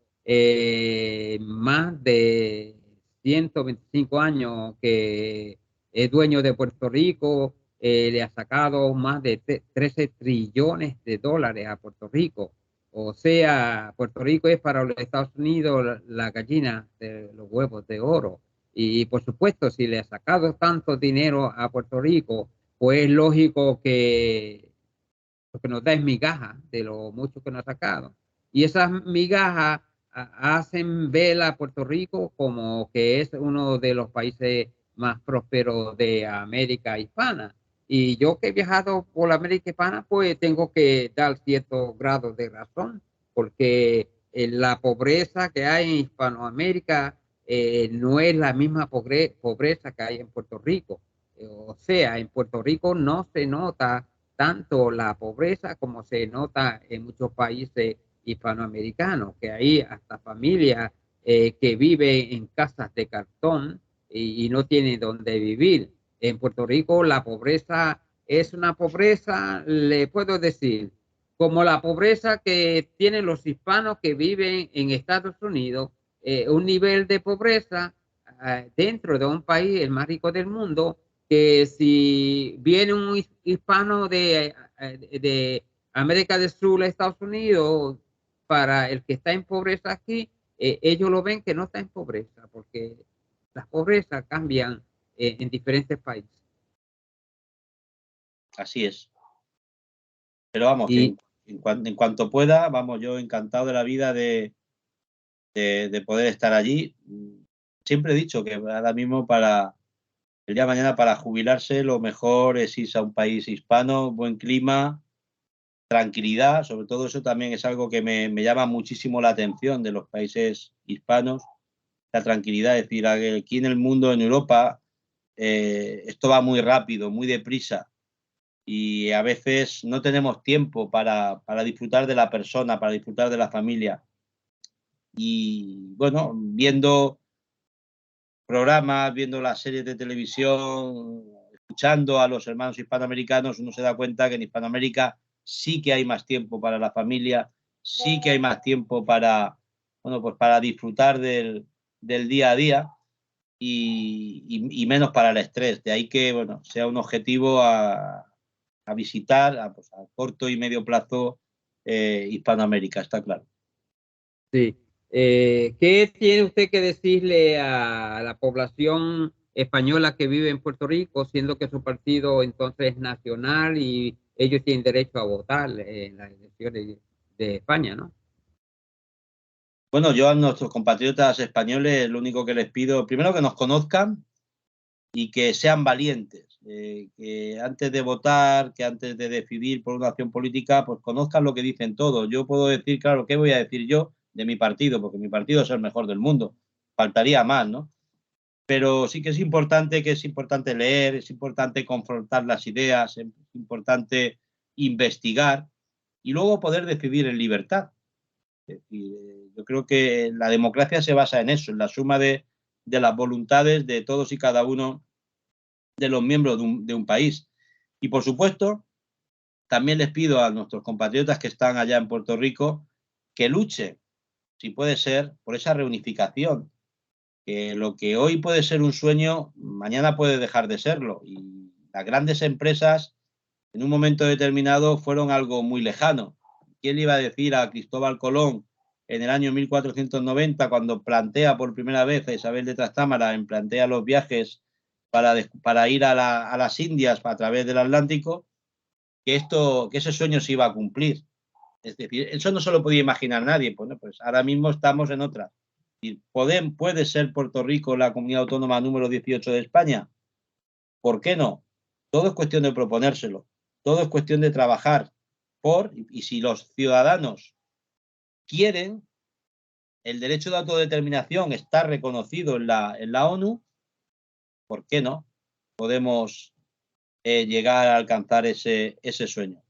más de 125 años que es dueño de Puerto Rico, le ha sacado más de 13 trillones de dólares a Puerto Rico. O sea, Puerto Rico es para los Estados Unidos la gallina de los huevos de oro. Y por supuesto, si le ha sacado tanto dinero a Puerto Rico, pues es lógico que lo que nos da es migaja de lo mucho que nos ha sacado. Y esas migajas hacen ver a Puerto Rico como que es uno de los países más prósperos de América Hispana. Y yo que he viajado por la América Hispana, pues tengo que dar cierto grado de razón, porque la pobreza que hay en Hispanoamérica no es la misma pobreza que hay en Puerto Rico. O sea, en Puerto Rico no se nota tanto la pobreza como se nota en muchos países hispanoamericanos, que hay hasta familias que viven en casas de cartón y no tienen donde vivir. En Puerto Rico la pobreza es una pobreza, le puedo decir, como la pobreza que tienen los hispanos que viven en Estados Unidos, un nivel de pobreza dentro de un país el más rico del mundo, que si viene un hispano de América del Sur a Estados Unidos, para el que está en pobreza aquí, ellos lo ven que no está en pobreza, porque las pobrezas cambian en diferentes países. Así es. Pero vamos, que Y en cuanto pueda, vamos, yo encantado de la vida de poder estar allí. Siempre he dicho que ahora mismo para el día de mañana, para jubilarse, lo mejor es irse a un país hispano, buen clima, tranquilidad. Sobre todo eso también es algo que me llama muchísimo la atención de los países hispanos, la tranquilidad. Es decir, aquí en el mundo, en Europa, esto va muy rápido, muy deprisa. Y a veces no tenemos tiempo para disfrutar de la persona, para disfrutar de la familia. Y bueno, viendo programas, viendo las series de televisión, escuchando a los hermanos hispanoamericanos, uno se da cuenta que en Hispanoamérica sí que hay más tiempo para la familia, sí que hay más tiempo para, bueno, pues para disfrutar del día a día y menos para el estrés. De ahí que, bueno, sea un objetivo a visitar pues, a corto y medio plazo Hispanoamérica, está claro. sí. ¿Qué tiene usted que decirle a la población española que vive en Puerto Rico, siendo que su partido entonces es nacional y ellos tienen derecho a votar en las elecciones de España, ¿no? Bueno, yo a nuestros compatriotas españoles lo único que les pido, primero que nos conozcan y que sean valientes, que antes de votar, que antes de decidir por una acción política, pues conozcan lo que dicen todos. Yo puedo decir, claro, ¿qué voy a decir yo de mi partido? Porque mi partido es el mejor del mundo. Faltaría más, ¿no? Pero sí que es importante leer, es importante confrontar las ideas, es importante investigar y luego poder decidir en libertad. Es decir, yo creo que la democracia se basa en eso, en la suma de las voluntades de todos y cada uno de los miembros de un país. Y por supuesto, también les pido a nuestros compatriotas que están allá en Puerto Rico que luchen, si puede ser, por esa reunificación, que lo que hoy puede ser un sueño, mañana puede dejar de serlo. Y las grandes empresas, en un momento determinado, fueron algo muy lejano. ¿Quién le iba a decir a Cristóbal Colón en el año 1490, cuando plantea por primera vez a Isabel de Trastámara, plantea los viajes para ir a las Indias a través del Atlántico, que ese sueño se iba a cumplir? Es decir, eso no se lo podía imaginar nadie. Bueno, pues ahora mismo estamos en otra. ¿Puede ser Puerto Rico la comunidad autónoma número 18 de España? ¿Por qué no? Todo es cuestión de proponérselo. Todo es cuestión de trabajar y si los ciudadanos quieren, el derecho de autodeterminación está reconocido en la ONU, ¿por qué no? Podemos llegar a alcanzar ese sueño.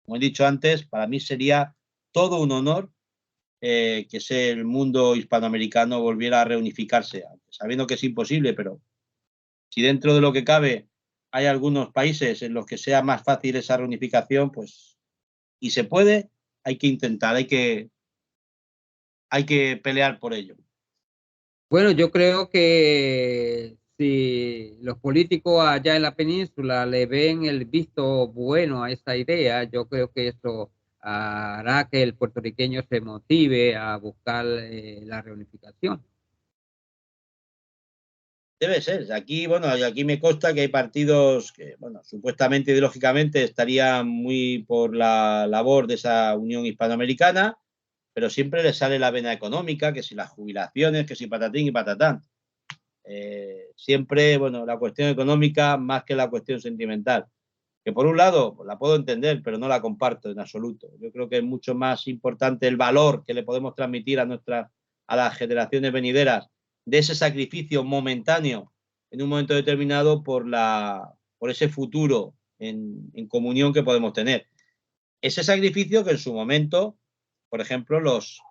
Como he dicho antes, para mí sería todo un honor que el mundo hispanoamericano volviera a reunificarse, sabiendo que es imposible, pero si dentro de lo que cabe hay algunos países en los que sea más fácil esa reunificación, pues, y se puede, hay que intentar, hay que pelear por ello. Bueno, yo creo que si los políticos allá en la península le ven el visto bueno a esa idea, yo creo que eso hará que el puertorriqueño se motive a buscar la reunificación. Debe ser. Aquí, bueno, aquí me consta que hay partidos que, bueno, supuestamente ideológicamente estarían muy por la labor de esa unión hispanoamericana, pero siempre les sale la vena económica, que si las jubilaciones, que si patatín y patatán. Siempre, bueno, la cuestión económica más que la cuestión sentimental. Que por un lado la puedo entender, pero no la comparto en absoluto. Yo creo que es mucho más importante el valor que le podemos transmitir a las generaciones venideras de ese sacrificio momentáneo en un momento determinado por ese futuro en comunión que podemos tener. Ese sacrificio que en su momento, por ejemplo, los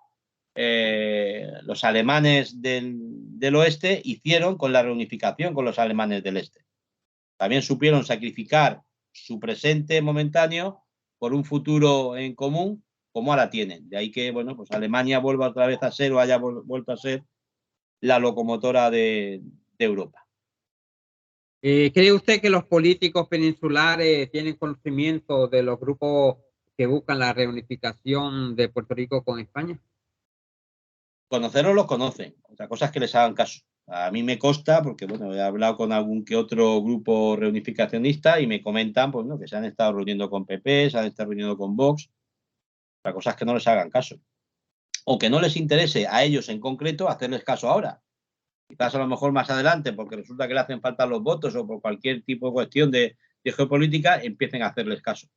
alemanes del oeste hicieron con la reunificación con los alemanes del este. También supieron sacrificar su presente momentáneo por un futuro en común, como ahora tienen. De ahí que, bueno, pues Alemania vuelva otra vez a ser o haya vuelto a ser la locomotora de Europa. ¿Cree usted que los políticos peninsulares tienen conocimiento de los grupos que buscan la reunificación de Puerto Rico con España? Conocerlos los conocen, otra cosa es que les hagan caso. A mí me consta, porque bueno, he hablado con algún que otro grupo reunificacionista y me comentan pues, ¿no? que se han estado reuniendo con PP, se han estado reuniendo con Vox. Otra cosa es que no les hagan caso. O que no les interese a ellos en concreto hacerles caso ahora. Quizás a lo mejor más adelante, porque resulta que le hacen falta los votos o por cualquier tipo de cuestión de geopolítica, empiecen a hacerles caso.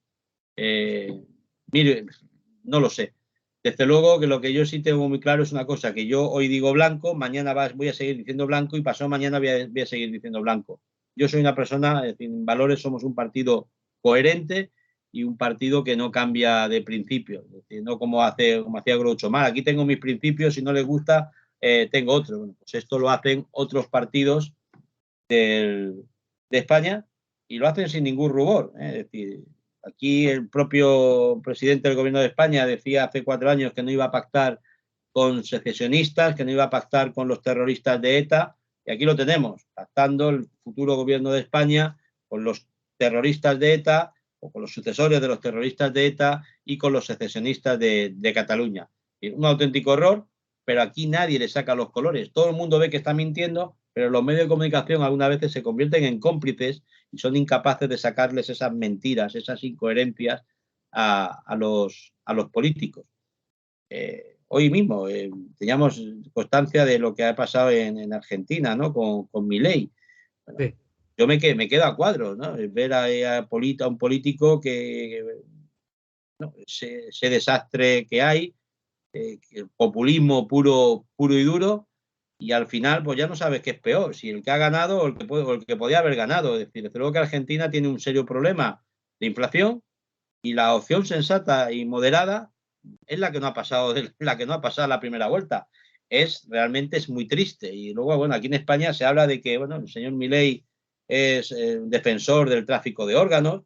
Mire, no lo sé. Desde luego que lo que yo sí tengo muy claro es una cosa, que yo hoy digo blanco, mañana voy a seguir diciendo blanco y pasado mañana voy a seguir diciendo blanco. Yo soy una persona, es decir, en valores somos un partido coherente y un partido que no cambia de principios, es decir, no como hacía Groucho Marx. Aquí tengo mis principios, si no les gusta, tengo otros. Bueno, pues esto lo hacen otros partidos de España y lo hacen sin ningún rubor. Es decir, aquí el propio presidente del gobierno de España decía hace 4 años que no iba a pactar con secesionistas, que no iba a pactar con los terroristas de ETA, y aquí lo tenemos, pactando el futuro gobierno de España con los terroristas de ETA o con los sucesores de los terroristas de ETA y con los secesionistas de Cataluña. Un auténtico error, pero aquí nadie le saca los colores. Todo el mundo ve que está mintiendo, pero los medios de comunicación algunas veces se convierten en cómplices y son incapaces de sacarles esas mentiras, esas incoherencias a los políticos. Hoy mismo teníamos constancia de lo que ha pasado en Argentina, ¿no? Con Milei. Bueno, sí. Yo me quedo a cuadros, ¿no? Ver a un político que ¿no? ese desastre que hay, el populismo puro y duro, y al final pues ya no sabes qué es peor, si el que ha ganado o el que podía haber ganado. Es decir, desde luego que Argentina tiene un serio problema de inflación y la opción sensata y moderada es la que no ha pasado la primera vuelta. Realmente es muy triste. Y luego, bueno, aquí en España se habla de que, bueno, el señor Milei es defensor del tráfico de órganos,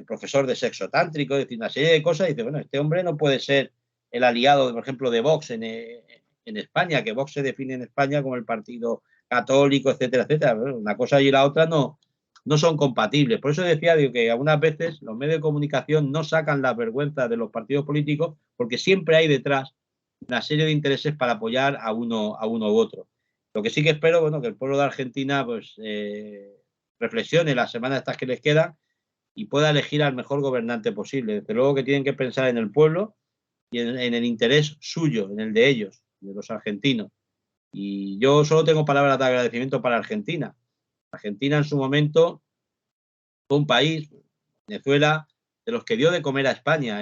profesor de sexo tántrico, es decir, una serie de cosas. Y dice, bueno, este hombre no puede ser el aliado, por ejemplo, de Vox en España, que Vox se define en España como el partido católico, etcétera, etcétera. Bueno, una cosa y la otra no son compatibles. Por eso decía digo, que algunas veces los medios de comunicación no sacan las vergüenzas de los partidos políticos porque siempre hay detrás una serie de intereses para apoyar a uno u otro. Lo que sí que espero, bueno, que el pueblo de Argentina pues reflexione las semanas estas que les quedan y pueda elegir al mejor gobernante posible. Desde luego que tienen que pensar en el pueblo y en el interés suyo, en el de ellos, de los argentinos. Y yo solo tengo palabras de agradecimiento para Argentina. Argentina en su momento fue un país, Venezuela, de los que dio de comer a España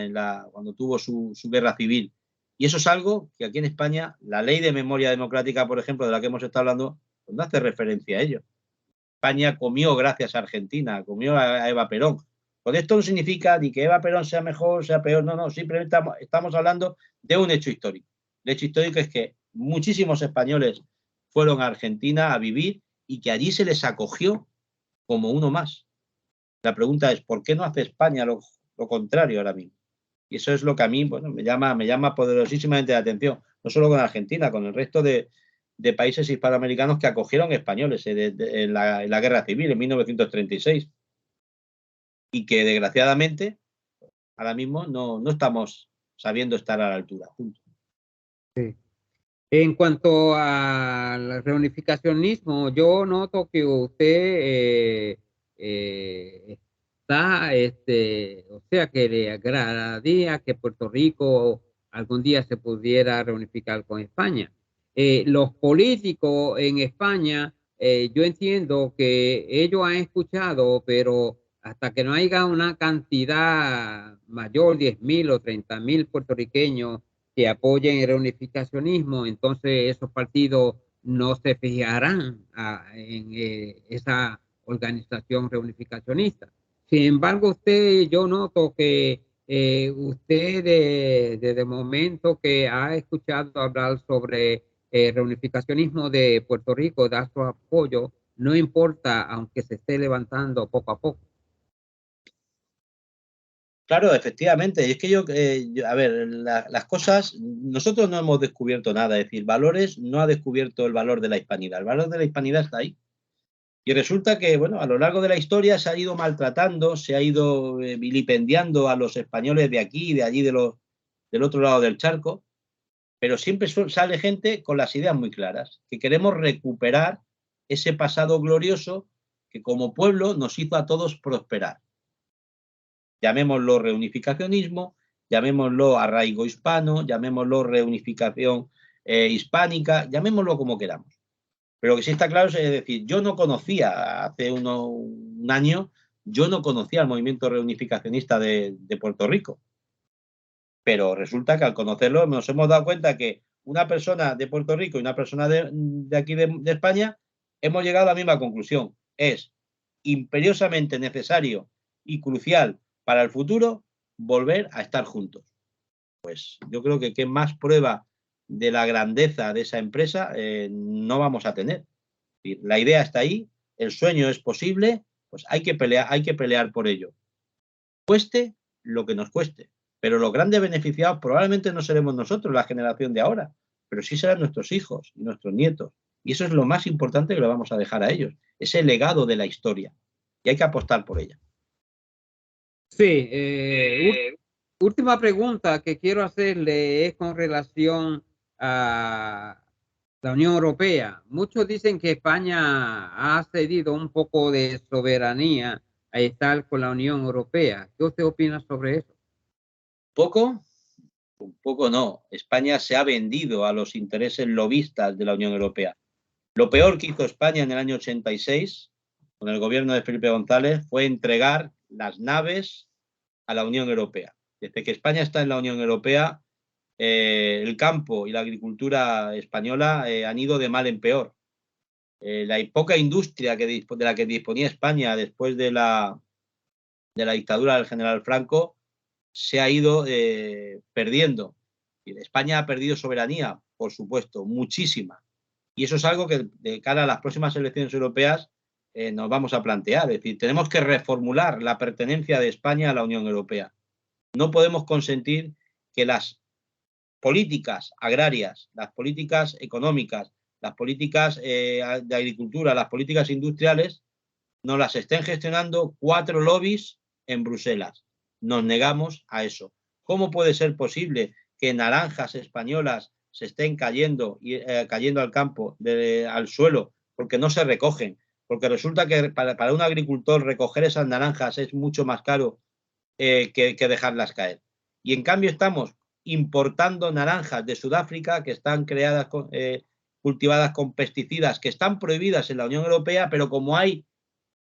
cuando tuvo su guerra civil. Y eso es algo que aquí en España, la ley de memoria democrática, por ejemplo, de la que hemos estado hablando, pues no hace referencia a ello. España comió gracias a Argentina, comió a Eva Perón. Con esto no significa ni que Eva Perón sea mejor, sea peor, no, simplemente estamos hablando de un hecho histórico. El hecho histórico es que muchísimos españoles fueron a Argentina a vivir y que allí se les acogió como uno más. La pregunta es, ¿por qué no hace España lo contrario ahora mismo? Y eso es lo que a mí, bueno, me llama poderosísimamente la atención, no solo con Argentina, con el resto de países hispanoamericanos que acogieron españoles en la Guerra Civil en 1936 y que desgraciadamente ahora mismo no estamos sabiendo estar a la altura. Punto. Sí. En cuanto al reunificacionismo, yo noto que usted está, o sea, que le agradaría que Puerto Rico algún día se pudiera reunificar con España. Los políticos en España, yo entiendo que ellos han escuchado, pero hasta que no haya una cantidad mayor, 10,000 o 30,000 puertorriqueños que apoyen el reunificacionismo, entonces esos partidos no se fijarán en esa organización reunificacionista. Sin embargo, yo noto que usted desde momento que ha escuchado hablar sobre el reunificacionismo de Puerto Rico, da su apoyo, no importa, aunque se esté levantando poco a poco. Claro, efectivamente. Y es que a ver, las cosas, nosotros no hemos descubierto nada. Es decir, Valores no ha descubierto el valor de la hispanidad. El valor de la hispanidad está ahí. Y resulta que, bueno, a lo largo de la historia se ha ido maltratando, se ha ido vilipendiando a los españoles de aquí y de allí, del otro lado del charco, pero siempre sale gente con las ideas muy claras, que queremos recuperar ese pasado glorioso que como pueblo nos hizo a todos prosperar. Llamémoslo reunificacionismo, llamémoslo arraigo hispano, llamémoslo reunificación hispánica, llamémoslo como queramos. Pero lo que sí está claro es decir, yo no conocía hace un año, yo no conocía el movimiento reunificacionista de Puerto Rico. Pero resulta que al conocerlo nos hemos dado cuenta que una persona de Puerto Rico y una persona de aquí de España hemos llegado a la misma conclusión. Es imperiosamente necesario y crucial para el futuro volver a estar juntos. Pues yo creo que qué más prueba de la grandeza de esa empresa no vamos a tener. La idea está ahí, el sueño es posible, pues hay que pelear por ello. Cueste lo que nos cueste. Pero los grandes beneficiados probablemente no seremos nosotros, la generación de ahora, pero sí serán nuestros hijos y nuestros nietos. Y eso es lo más importante que le vamos a dejar a ellos, ese legado de la historia. Y hay que apostar por ella. Sí, última pregunta que quiero hacerle es con relación a la Unión Europea. Muchos dicen que España ha cedido un poco de soberanía a estar con la Unión Europea. ¿Qué usted opina sobre eso? ¿Poco? Un poco no. España se ha vendido a los intereses lobistas de la Unión Europea. Lo peor que hizo España en el año 86, con el gobierno de Felipe González, fue entregar las naves a la Unión Europea. Desde que España está en la Unión Europea, el campo y la agricultura española han ido de mal en peor. La poca industria de la que disponía España después de la dictadura del general Franco se ha ido perdiendo. España ha perdido soberanía, por supuesto, muchísima. Y eso es algo que de cara a las próximas elecciones europeas nos vamos a plantear. Es decir, tenemos que reformular la pertenencia de España a la Unión Europea. No podemos consentir que las políticas agrarias, las políticas económicas, las políticas de agricultura, las políticas industriales, nos las estén gestionando 4 lobbies en Bruselas. Nos negamos a eso. ¿Cómo puede ser posible que naranjas españolas se estén cayendo al campo, al suelo, porque no se recogen? Porque resulta que para un agricultor recoger esas naranjas es mucho más caro que dejarlas caer. Y en cambio estamos importando naranjas de Sudáfrica que están cultivadas con pesticidas que están prohibidas en la Unión Europea, pero como hay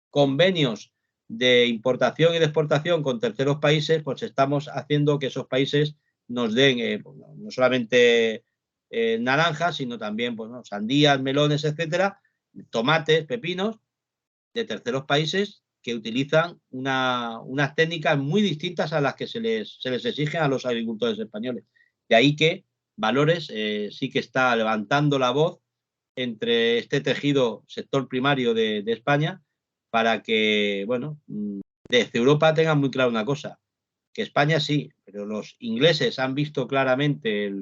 convenios de importación y de exportación con terceros países, pues estamos haciendo que esos países nos den no solamente naranjas, sino también pues, ¿no? sandías, melones, etcétera, tomates, pepinos, de terceros países que utilizan unas técnicas muy distintas a las que se les exigen a los agricultores españoles. De ahí que Valores sí que está levantando la voz entre este tejido sector primario de España para que, bueno, desde Europa tengan muy claro una cosa, que España sí, pero los ingleses han visto claramente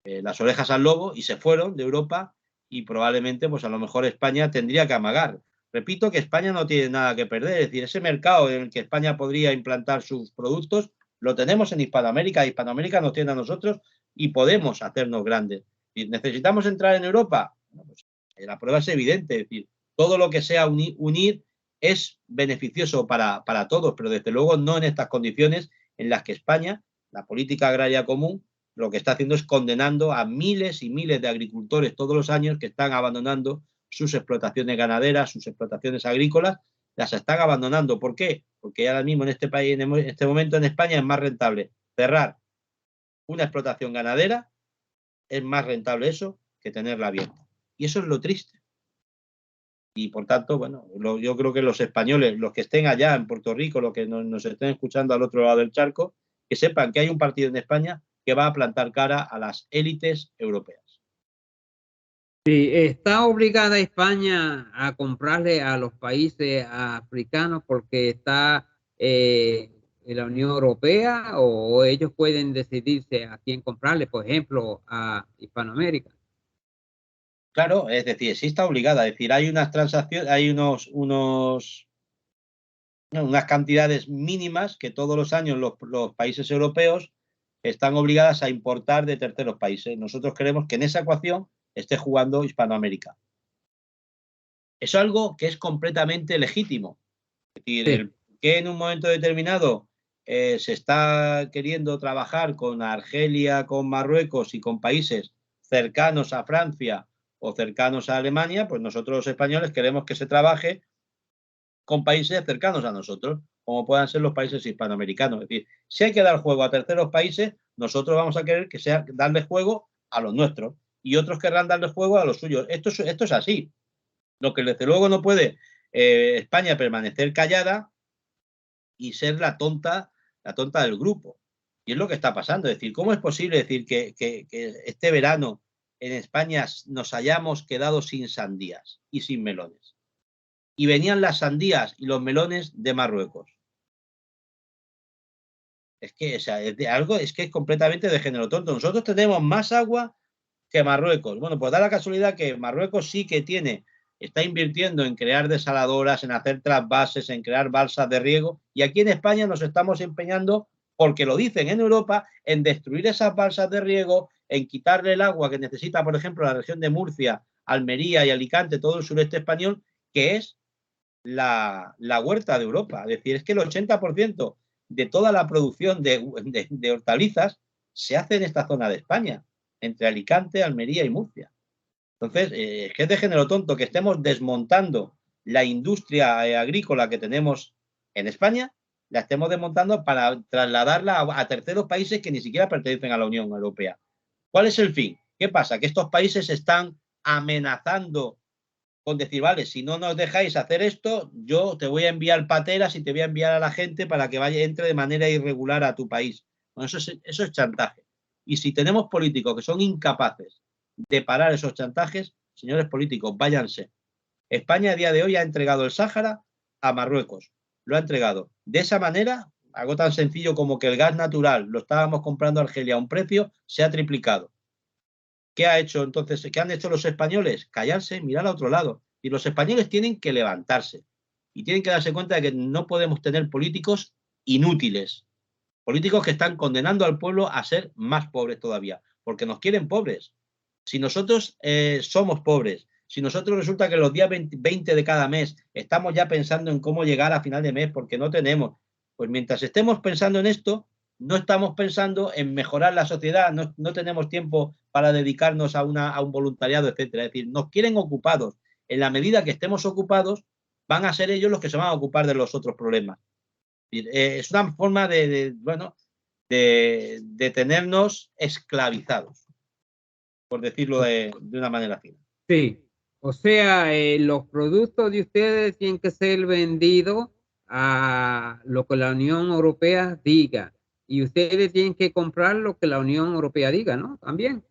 las orejas al lobo y se fueron de Europa y probablemente, pues a lo mejor España tendría que amagar. Repito que España no tiene nada que perder, es decir, ese mercado en el que España podría implantar sus productos lo tenemos en Hispanoamérica, Hispanoamérica nos tiene a nosotros y podemos hacernos grandes. ¿Necesitamos entrar en Europa? Bueno, pues, la prueba es evidente, es decir, todo lo que sea unir es beneficioso para todos, pero desde luego no en estas condiciones en las que España, la política agraria común, lo que está haciendo es condenando a miles y miles de agricultores todos los años que están abandonando sus explotaciones ganaderas, sus explotaciones agrícolas, las están abandonando. ¿Por qué? Porque ahora mismo en este país, en este momento en España, es más rentable cerrar una explotación ganadera, es más rentable eso que tenerla abierta. Y eso es lo triste. Y por tanto, bueno, yo creo que los españoles, los que estén allá en Puerto Rico, los que nos estén escuchando al otro lado del charco, que sepan que hay un partido en España que va a plantar cara a las élites europeas. Sí, ¿está obligada España a comprarle a los países africanos porque está en la Unión Europea o ellos pueden decidirse a quién comprarle, por ejemplo, a Hispanoamérica? Claro, es decir, sí está obligada, es decir, hay unas transacciones, hay unas cantidades mínimas que todos los años los países europeos están obligadas a importar de terceros países. Nosotros queremos que en esa ecuación esté jugando Hispanoamérica. Es algo que es completamente legítimo. Es decir, Sí, que en un momento determinado se está queriendo trabajar con Argelia, con Marruecos y con países cercanos a Francia o cercanos a Alemania, pues nosotros los españoles queremos que se trabaje con países cercanos a nosotros, como puedan ser los países hispanoamericanos. Es decir, si hay que dar juego a terceros países, nosotros vamos a querer que sea darle juego a los nuestros y otros querrán darle juego a los suyos. Esto es así. Lo que desde luego no puede España permanecer callada y ser la tonta del grupo. Y es lo que está pasando. Es decir, ¿cómo es posible decir que este verano en España nos hayamos quedado sin sandías y sin melones? Y venían las sandías y los melones de Marruecos. Es que, o sea, es que es completamente de género tonto. Nosotros tenemos más agua que Marruecos. Bueno, pues da la casualidad que Marruecos sí que está invirtiendo en crear desaladoras, en hacer trasvases, en crear balsas de riego, y aquí en España nos estamos empeñando, porque lo dicen en Europa, en destruir esas balsas de riego, en quitarle el agua que necesita, por ejemplo, la región de Murcia, Almería y Alicante, todo el sureste español, que es la huerta de Europa. Es decir, es que el 80% de toda la producción de hortalizas se hace en esta zona de España, entre Alicante, Almería y Murcia. Entonces, es que es de género tonto que estemos desmontando la industria agrícola que tenemos en España, la estemos desmontando para trasladarla a terceros países que ni siquiera pertenecen a la Unión Europea. ¿Cuál es el fin? ¿Qué pasa? Que estos países están amenazando con decir, vale, si no nos dejáis hacer esto, yo te voy a enviar pateras y te voy a enviar a la gente para que entre de manera irregular a tu país. Bueno, eso es chantaje. Y si tenemos políticos que son incapaces de parar esos chantajes, señores políticos, váyanse. España a día de hoy ha entregado el Sáhara a Marruecos. Lo ha entregado. De esa manera, algo tan sencillo como que el gas natural lo estábamos comprando a Argelia a un precio, se ha triplicado. ¿Qué ha hecho entonces? ¿Qué han hecho los españoles? Callarse, mirar a otro lado. Y los españoles tienen que levantarse y tienen que darse cuenta de que no podemos tener políticos inútiles, políticos que están condenando al pueblo a ser más pobres todavía, porque nos quieren pobres. Si nosotros somos pobres, si nosotros resulta que los días 20 de cada mes estamos ya pensando en cómo llegar a final de mes porque no tenemos, pues mientras estemos pensando en esto, no estamos pensando en mejorar la sociedad, no tenemos tiempo para dedicarnos a un voluntariado, etcétera. Es decir, nos quieren ocupados. En la medida que estemos ocupados, van a ser ellos los que se van a ocupar de los otros problemas. Es una forma bueno, de tenernos esclavizados, por decirlo de una manera fina. sí. O sea, los productos de ustedes tienen que ser vendidos a lo que la Unión Europea diga. Y ustedes tienen que comprar lo que la Unión Europea diga, ¿no? También.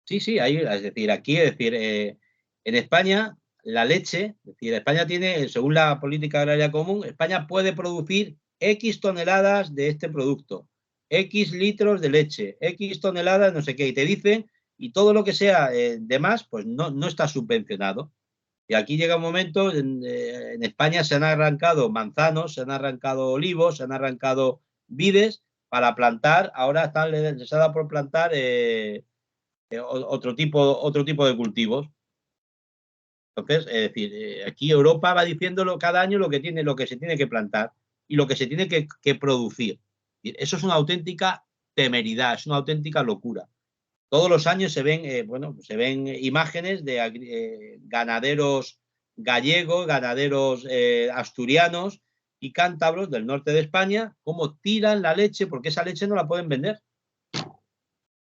Sí, sí, es decir, aquí, es decir, en España la leche, es decir, España tiene, según la política agraria común, España puede producir X toneladas de este producto, X litros de leche, X toneladas, no sé qué, y te dicen, y todo lo que sea de más, pues no está subvencionado. Y aquí llega un momento, en España se han arrancado manzanos, se han arrancado olivos, se han arrancado vides para plantar, ahora les ha dado por plantar otro tipo de cultivos. Entonces, es decir, aquí Europa va diciéndolo cada año lo que se tiene que plantar y lo que se tiene que producir. Y eso es una auténtica temeridad, es una auténtica locura. Todos los años se ven, bueno, se ven imágenes de ganaderos gallegos, ganaderos asturianos y cántabros del norte de España, cómo tiran la leche porque esa leche no la pueden vender.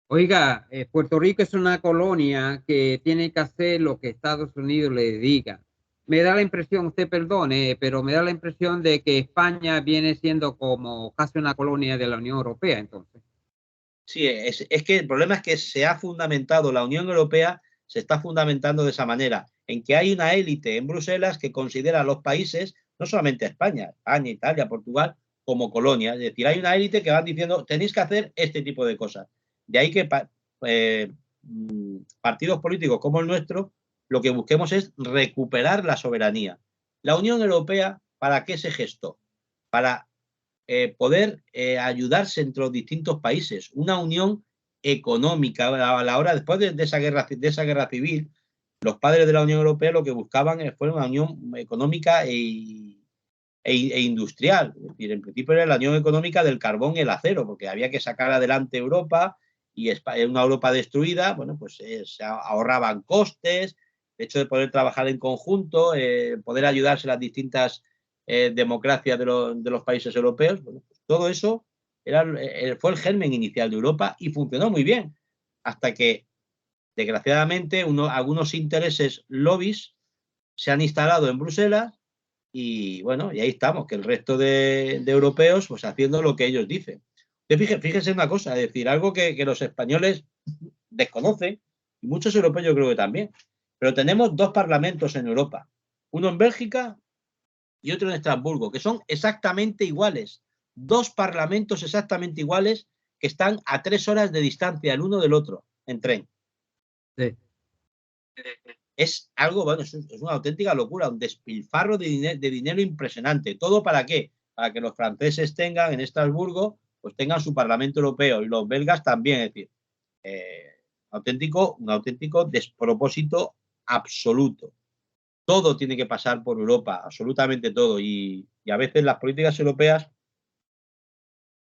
Oiga, Puerto Rico es una colonia que tiene que hacer lo que Estados Unidos le diga. Me da la impresión, usted perdone, pero me da la impresión de que España viene siendo como casi una colonia de la Unión Europea, entonces. Sí, es que el problema es que se ha fundamentado, la Unión Europea se está fundamentando de esa manera, en que hay una élite en Bruselas que considera a los países, no solamente a España, España, Italia, Portugal, como colonia. Es decir, hay una élite que van diciendo, tenéis que hacer este tipo de cosas. De ahí que partidos políticos como el nuestro, lo que busquemos es recuperar la soberanía. La Unión Europea, ¿para qué se gestó? Para poder ayudarse entre los distintos países, una unión económica. A la hora, después de esa guerra civil, los padres de la Unión Europea lo que buscaban fue una unión económica e industrial. Es decir, en principio era la unión económica del carbón y el acero, porque había que sacar adelante Europa y una Europa destruida, bueno, pues se ahorraban costes, el hecho de poder trabajar en conjunto, poder ayudarse las distintas democracias de los países europeos. Bueno, pues todo eso fue el germen inicial de Europa y funcionó muy bien, hasta que, desgraciadamente, algunos intereses lobbies se han instalado en Bruselas y bueno, y ahí estamos, que el resto de europeos pues haciendo lo que ellos dicen. Fíjense una cosa, es decir, algo que los españoles desconocen, y muchos europeos yo creo que también, pero tenemos dos parlamentos en Europa, uno en Bélgica y otro en Estrasburgo, que son exactamente iguales, dos parlamentos exactamente iguales que están a 3 horas de distancia el uno del otro en tren. Sí. Es algo, bueno, es una auténtica locura, un despilfarro de dinero impresionante. ¿Todo para qué? Para que los franceses tengan en Estrasburgo, pues tengan su Parlamento Europeo y los belgas también. Es decir, un auténtico despropósito absoluto. Todo tiene que pasar por Europa, absolutamente todo. Y a veces las políticas europeas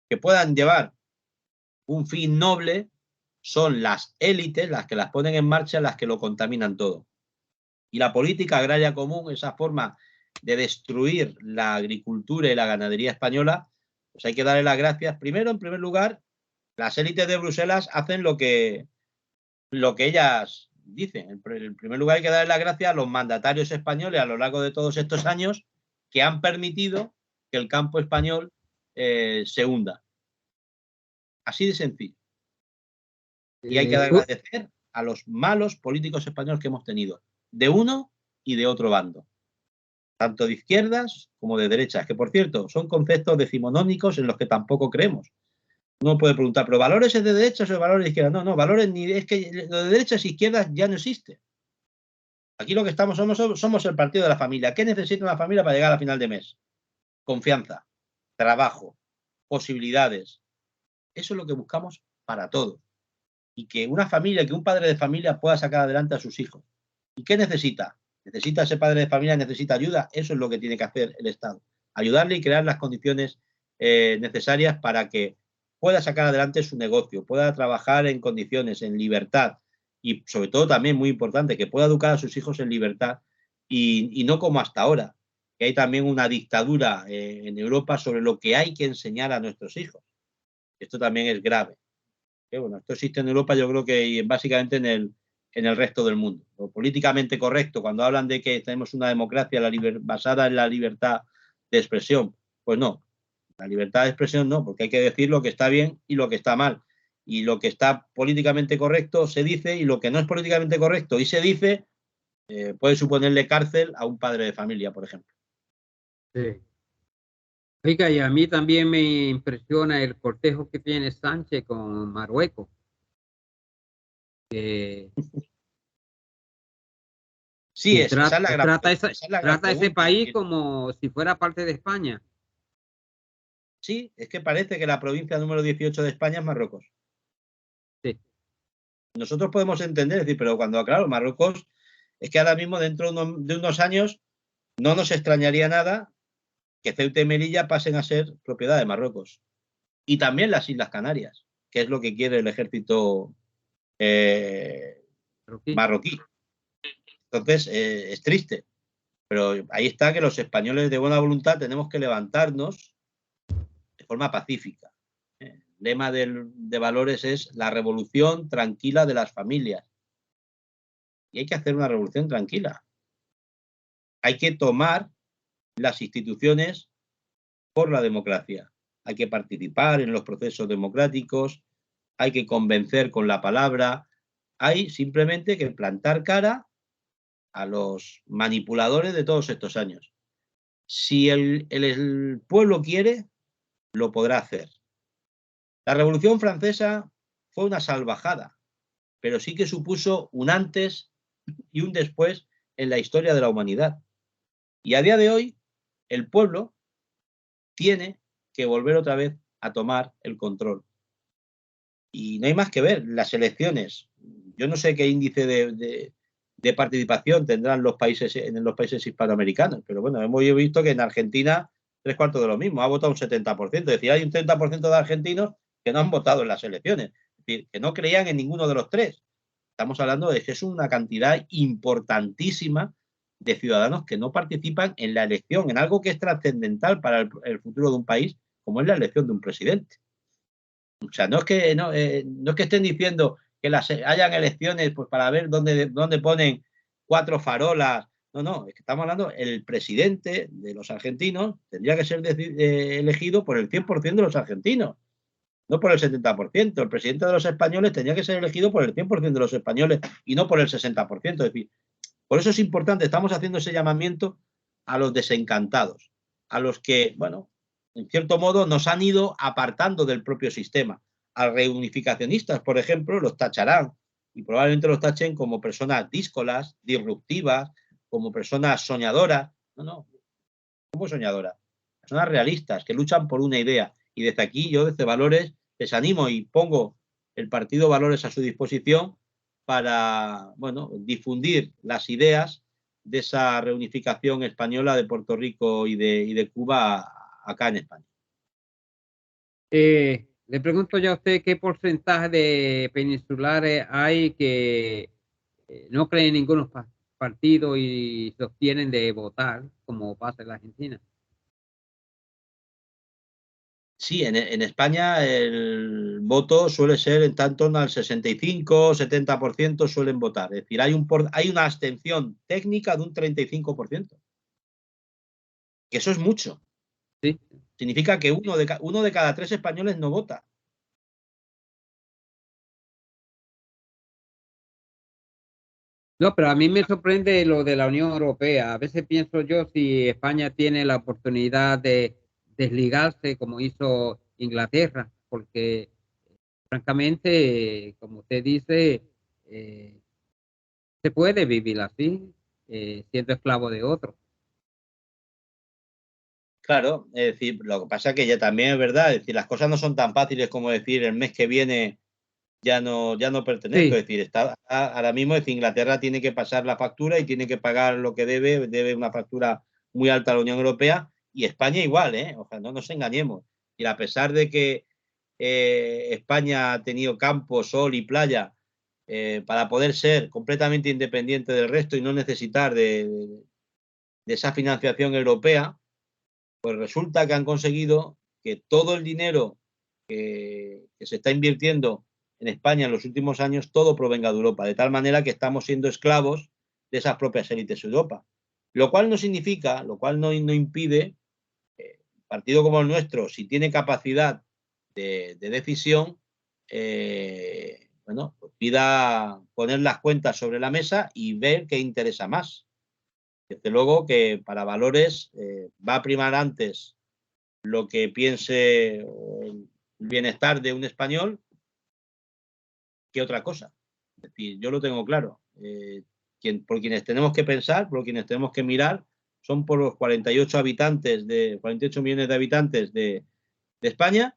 que puedan llevar un fin noble son las élites, las que las ponen en marcha, las que lo contaminan todo. Y la política agraria común, esa forma de destruir la agricultura y la ganadería española, pues hay que darle las gracias. Primero, en primer lugar, las élites de Bruselas hacen lo que ellas dicen. En primer lugar, hay que darle las gracias a los mandatarios españoles a lo largo de todos estos años que han permitido que el campo español se hunda. Así de sencillo. Y hay que agradecer a los malos políticos españoles que hemos tenido, de uno y de otro bando, tanto de izquierdas como de derechas, que por cierto son conceptos decimonónicos en los que tampoco creemos. Uno puede preguntar, ¿pero valores es de derechas o de valores de izquierdas? No, valores ni es que lo de derechas e izquierdas ya no existe. Aquí lo que somos el partido de la familia. ¿Qué necesita una familia para llegar a final de mes? Confianza, trabajo, posibilidades. Eso es lo que buscamos para todos. Y que una familia, que un padre de familia pueda sacar adelante a sus hijos. ¿Y qué necesita? Necesita ese padre de familia, necesita ayuda. Eso es lo que tiene que hacer el Estado. Ayudarle y crear las condiciones necesarias para que pueda sacar adelante su negocio, pueda trabajar en condiciones, en libertad y sobre todo también muy importante, que pueda educar a sus hijos en libertad y no como hasta ahora, que hay también una dictadura en Europa sobre lo que hay que enseñar a nuestros hijos. Esto también es grave. Bueno, esto existe en Europa, yo creo que básicamente en en el resto del mundo. Lo políticamente correcto, cuando hablan de que tenemos una democracia basada en la libertad de expresión, pues no, la libertad de expresión no, porque hay que decir lo que está bien y lo que está mal. Y lo que está políticamente correcto se dice, y lo que no es políticamente correcto y se dice, puede suponerle cárcel a un padre de familia, por ejemplo. Sí. Oiga, y a mí también me impresiona el cortejo que tiene Sánchez con Marruecos. Que Sí, esa es la gran trata, pregunta. Esa es la gran trata ese pregunta. país como si fuera parte de España. Sí, es que parece que la provincia número 18 de España es Marruecos. Sí, Nosotros podemos entender, decir, pero cuando, claro, Marruecos, es que ahora mismo, dentro de unos años, no nos extrañaría nada que Ceuta y Melilla pasen a ser propiedad de Marruecos. Y también las Islas Canarias, que es lo que quiere el ejército Marroquí. marroquí. Entonces, es triste. Pero ahí está que los españoles de buena voluntad tenemos que levantarnos de forma pacífica. El lema de valores es la revolución tranquila de las familias. Y hay que hacer una revolución tranquila. Hay que tomar las instituciones por la democracia. Hay que participar en los procesos democráticos, hay que convencer con la palabra, hay simplemente que plantar cara a los manipuladores de todos estos años. Si el pueblo quiere, lo podrá hacer. La Revolución Francesa fue una salvajada, pero sí que supuso un antes y un después en la historia de la humanidad. Y a día de hoy, el pueblo tiene que volver otra vez a tomar el control. Y no hay más que ver, las elecciones. Yo no sé qué índice de participación tendrán los países en los países hispanoamericanos, pero bueno, hemos visto que en Argentina 3/4 de lo mismo, ha votado un 70%, es decir, hay un 30% de argentinos que no han votado en las elecciones, es decir, que no creían en ninguno de los tres. Estamos hablando de que es una cantidad importantísima de ciudadanos que no participan en la elección, en algo que es trascendental para el futuro de un país, como es la elección de un presidente. O sea, no es que, no es que estén diciendo que hayan elecciones pues, para ver dónde ponen 4 farolas. No, no, es que estamos hablando, el presidente de los argentinos tendría que ser elegido por el 100% de los argentinos, no por el 70%. El presidente de los españoles tendría que ser elegido por el 100% de los españoles y no por el 60%. Es decir, por eso es importante, estamos haciendo ese llamamiento a los desencantados, a los que, bueno, en cierto modo nos han ido apartando del propio sistema. A reunificacionistas, por ejemplo, los tacharán y probablemente los tachen como personas díscolas, disruptivas, como personas soñadoras. No, no, como soñadoras. Personas realistas que luchan por una idea. Y desde aquí yo, desde Valores, les animo y pongo el partido Valores a su disposición para, bueno, difundir las ideas de esa reunificación española de Puerto Rico y de Cuba acá en España. Le pregunto ya a usted qué porcentaje de peninsulares hay que no creen en ninguno partido y se obtienen de votar, como pasa en la Argentina. Sí, en España el voto suele ser en tanto al 65-70% suelen votar. Es decir, hay una abstención técnica de un 35%. Que eso es mucho. Sí. Significa que uno de cada 3 españoles no vota. No, pero a mí me sorprende lo de la Unión Europea. A veces pienso yo si España tiene la oportunidad de desligarse como hizo Inglaterra, porque francamente, como usted dice, eh, se puede vivir así, siendo esclavo de otro. Claro, es decir, lo que pasa es que ya también es verdad, es decir, las cosas no son tan fáciles como decir el mes que viene ya no pertenezco, Sí, es decir, ahora mismo es decir, Inglaterra tiene que pasar la factura y tiene que pagar lo que debe una factura muy alta a la Unión Europea y España igual, o sea, no nos engañemos. Y a pesar de que España ha tenido campo, sol y playa para poder ser completamente independiente del resto y no necesitar de esa financiación europea, pues resulta que han conseguido que todo el dinero que se está invirtiendo en España en los últimos años todo provenga de Europa, de tal manera que estamos siendo esclavos de esas propias élites de Europa. Lo cual no significa, lo cual no impide, un partido como el nuestro, si tiene capacidad de decisión, bueno, pues pida poner las cuentas sobre la mesa y ver qué interesa más. Desde luego que para valores va a primar antes lo que piense el bienestar de un español que otra cosa. Es decir, yo lo tengo claro. Por quienes tenemos que pensar, por quienes tenemos que mirar, son por los 48 millones de habitantes de España.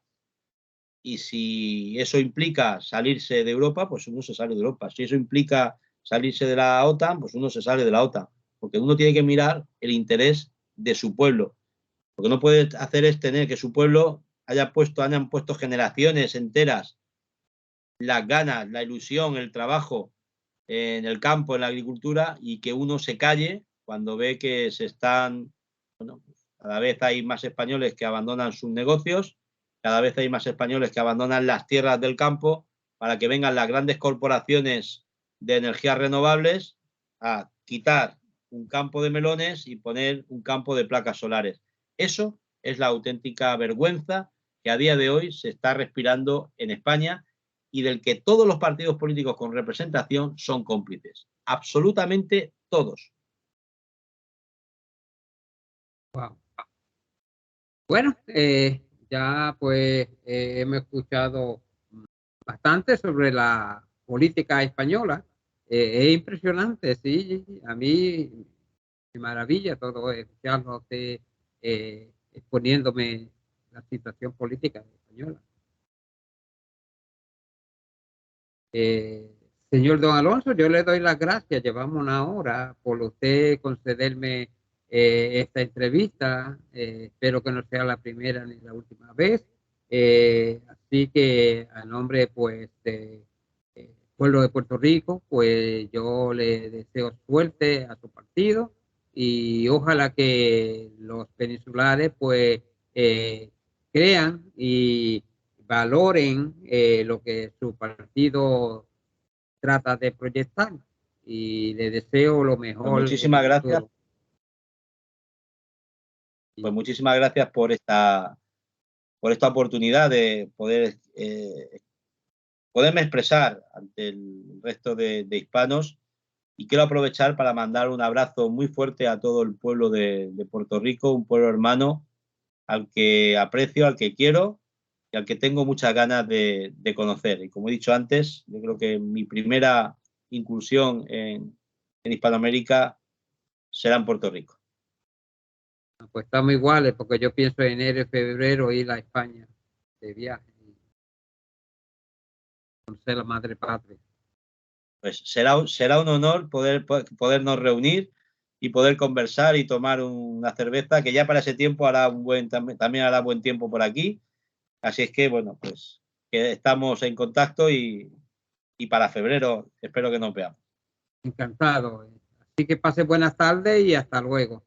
Y si eso implica salirse de Europa, pues uno se sale de Europa. Si eso implica salirse de la OTAN, pues uno se sale de la OTAN. Porque uno tiene que mirar el interés de su pueblo. Lo que no puede hacer es tener que su pueblo hayan puesto generaciones enteras las ganas, la ilusión, el trabajo en el campo, en la agricultura, y que uno se calle cuando ve que bueno, cada vez hay más españoles que abandonan sus negocios, cada vez hay más españoles que abandonan las tierras del campo para que vengan las grandes corporaciones de energías renovables a quitar un campo de melones y poner un campo de placas solares. Eso es la auténtica vergüenza que a día de hoy se está respirando en España y del que todos los partidos políticos con representación son cómplices. Absolutamente todos. Wow. Bueno, ya pues hemos escuchado bastante sobre la política española. Es impresionante, sí. A mí me maravilla todo escucharlo usted exponiéndome la situación política española. Señor Don Alonso, yo le doy las gracias. Llevamos una hora por usted concederme esta entrevista. Espero que no sea la primera ni la última vez. Así que a nombre pues de pueblo de Puerto Rico, pues yo le deseo suerte a su partido y ojalá que los peninsulares pues crean y valoren lo que su partido trata de proyectar y le deseo lo Pues mejor en muchísimas el gracias. futuro. Pues muchísimas gracias por esta oportunidad de poderme expresar ante el resto de hispanos, y quiero aprovechar para mandar un abrazo muy fuerte a todo el pueblo de Puerto Rico, un pueblo hermano al que aprecio, al que quiero y al que tengo muchas ganas de conocer. Y como he dicho antes, yo creo que mi primera incursión en Hispanoamérica será en Puerto Rico. Pues estamos iguales porque yo pienso en enero y febrero ir a España de viaje y conocer la madre patria. Pues será un honor podernos reunir y poder conversar y tomar una cerveza, que ya para ese tiempo también hará buen tiempo por aquí. Así es que, bueno, pues que estamos en contacto y para febrero espero que nos veamos. Encantado. Así que pase buenas tardes y hasta luego.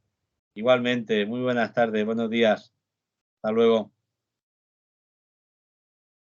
Igualmente, muy buenas tardes, buenos días. Hasta luego.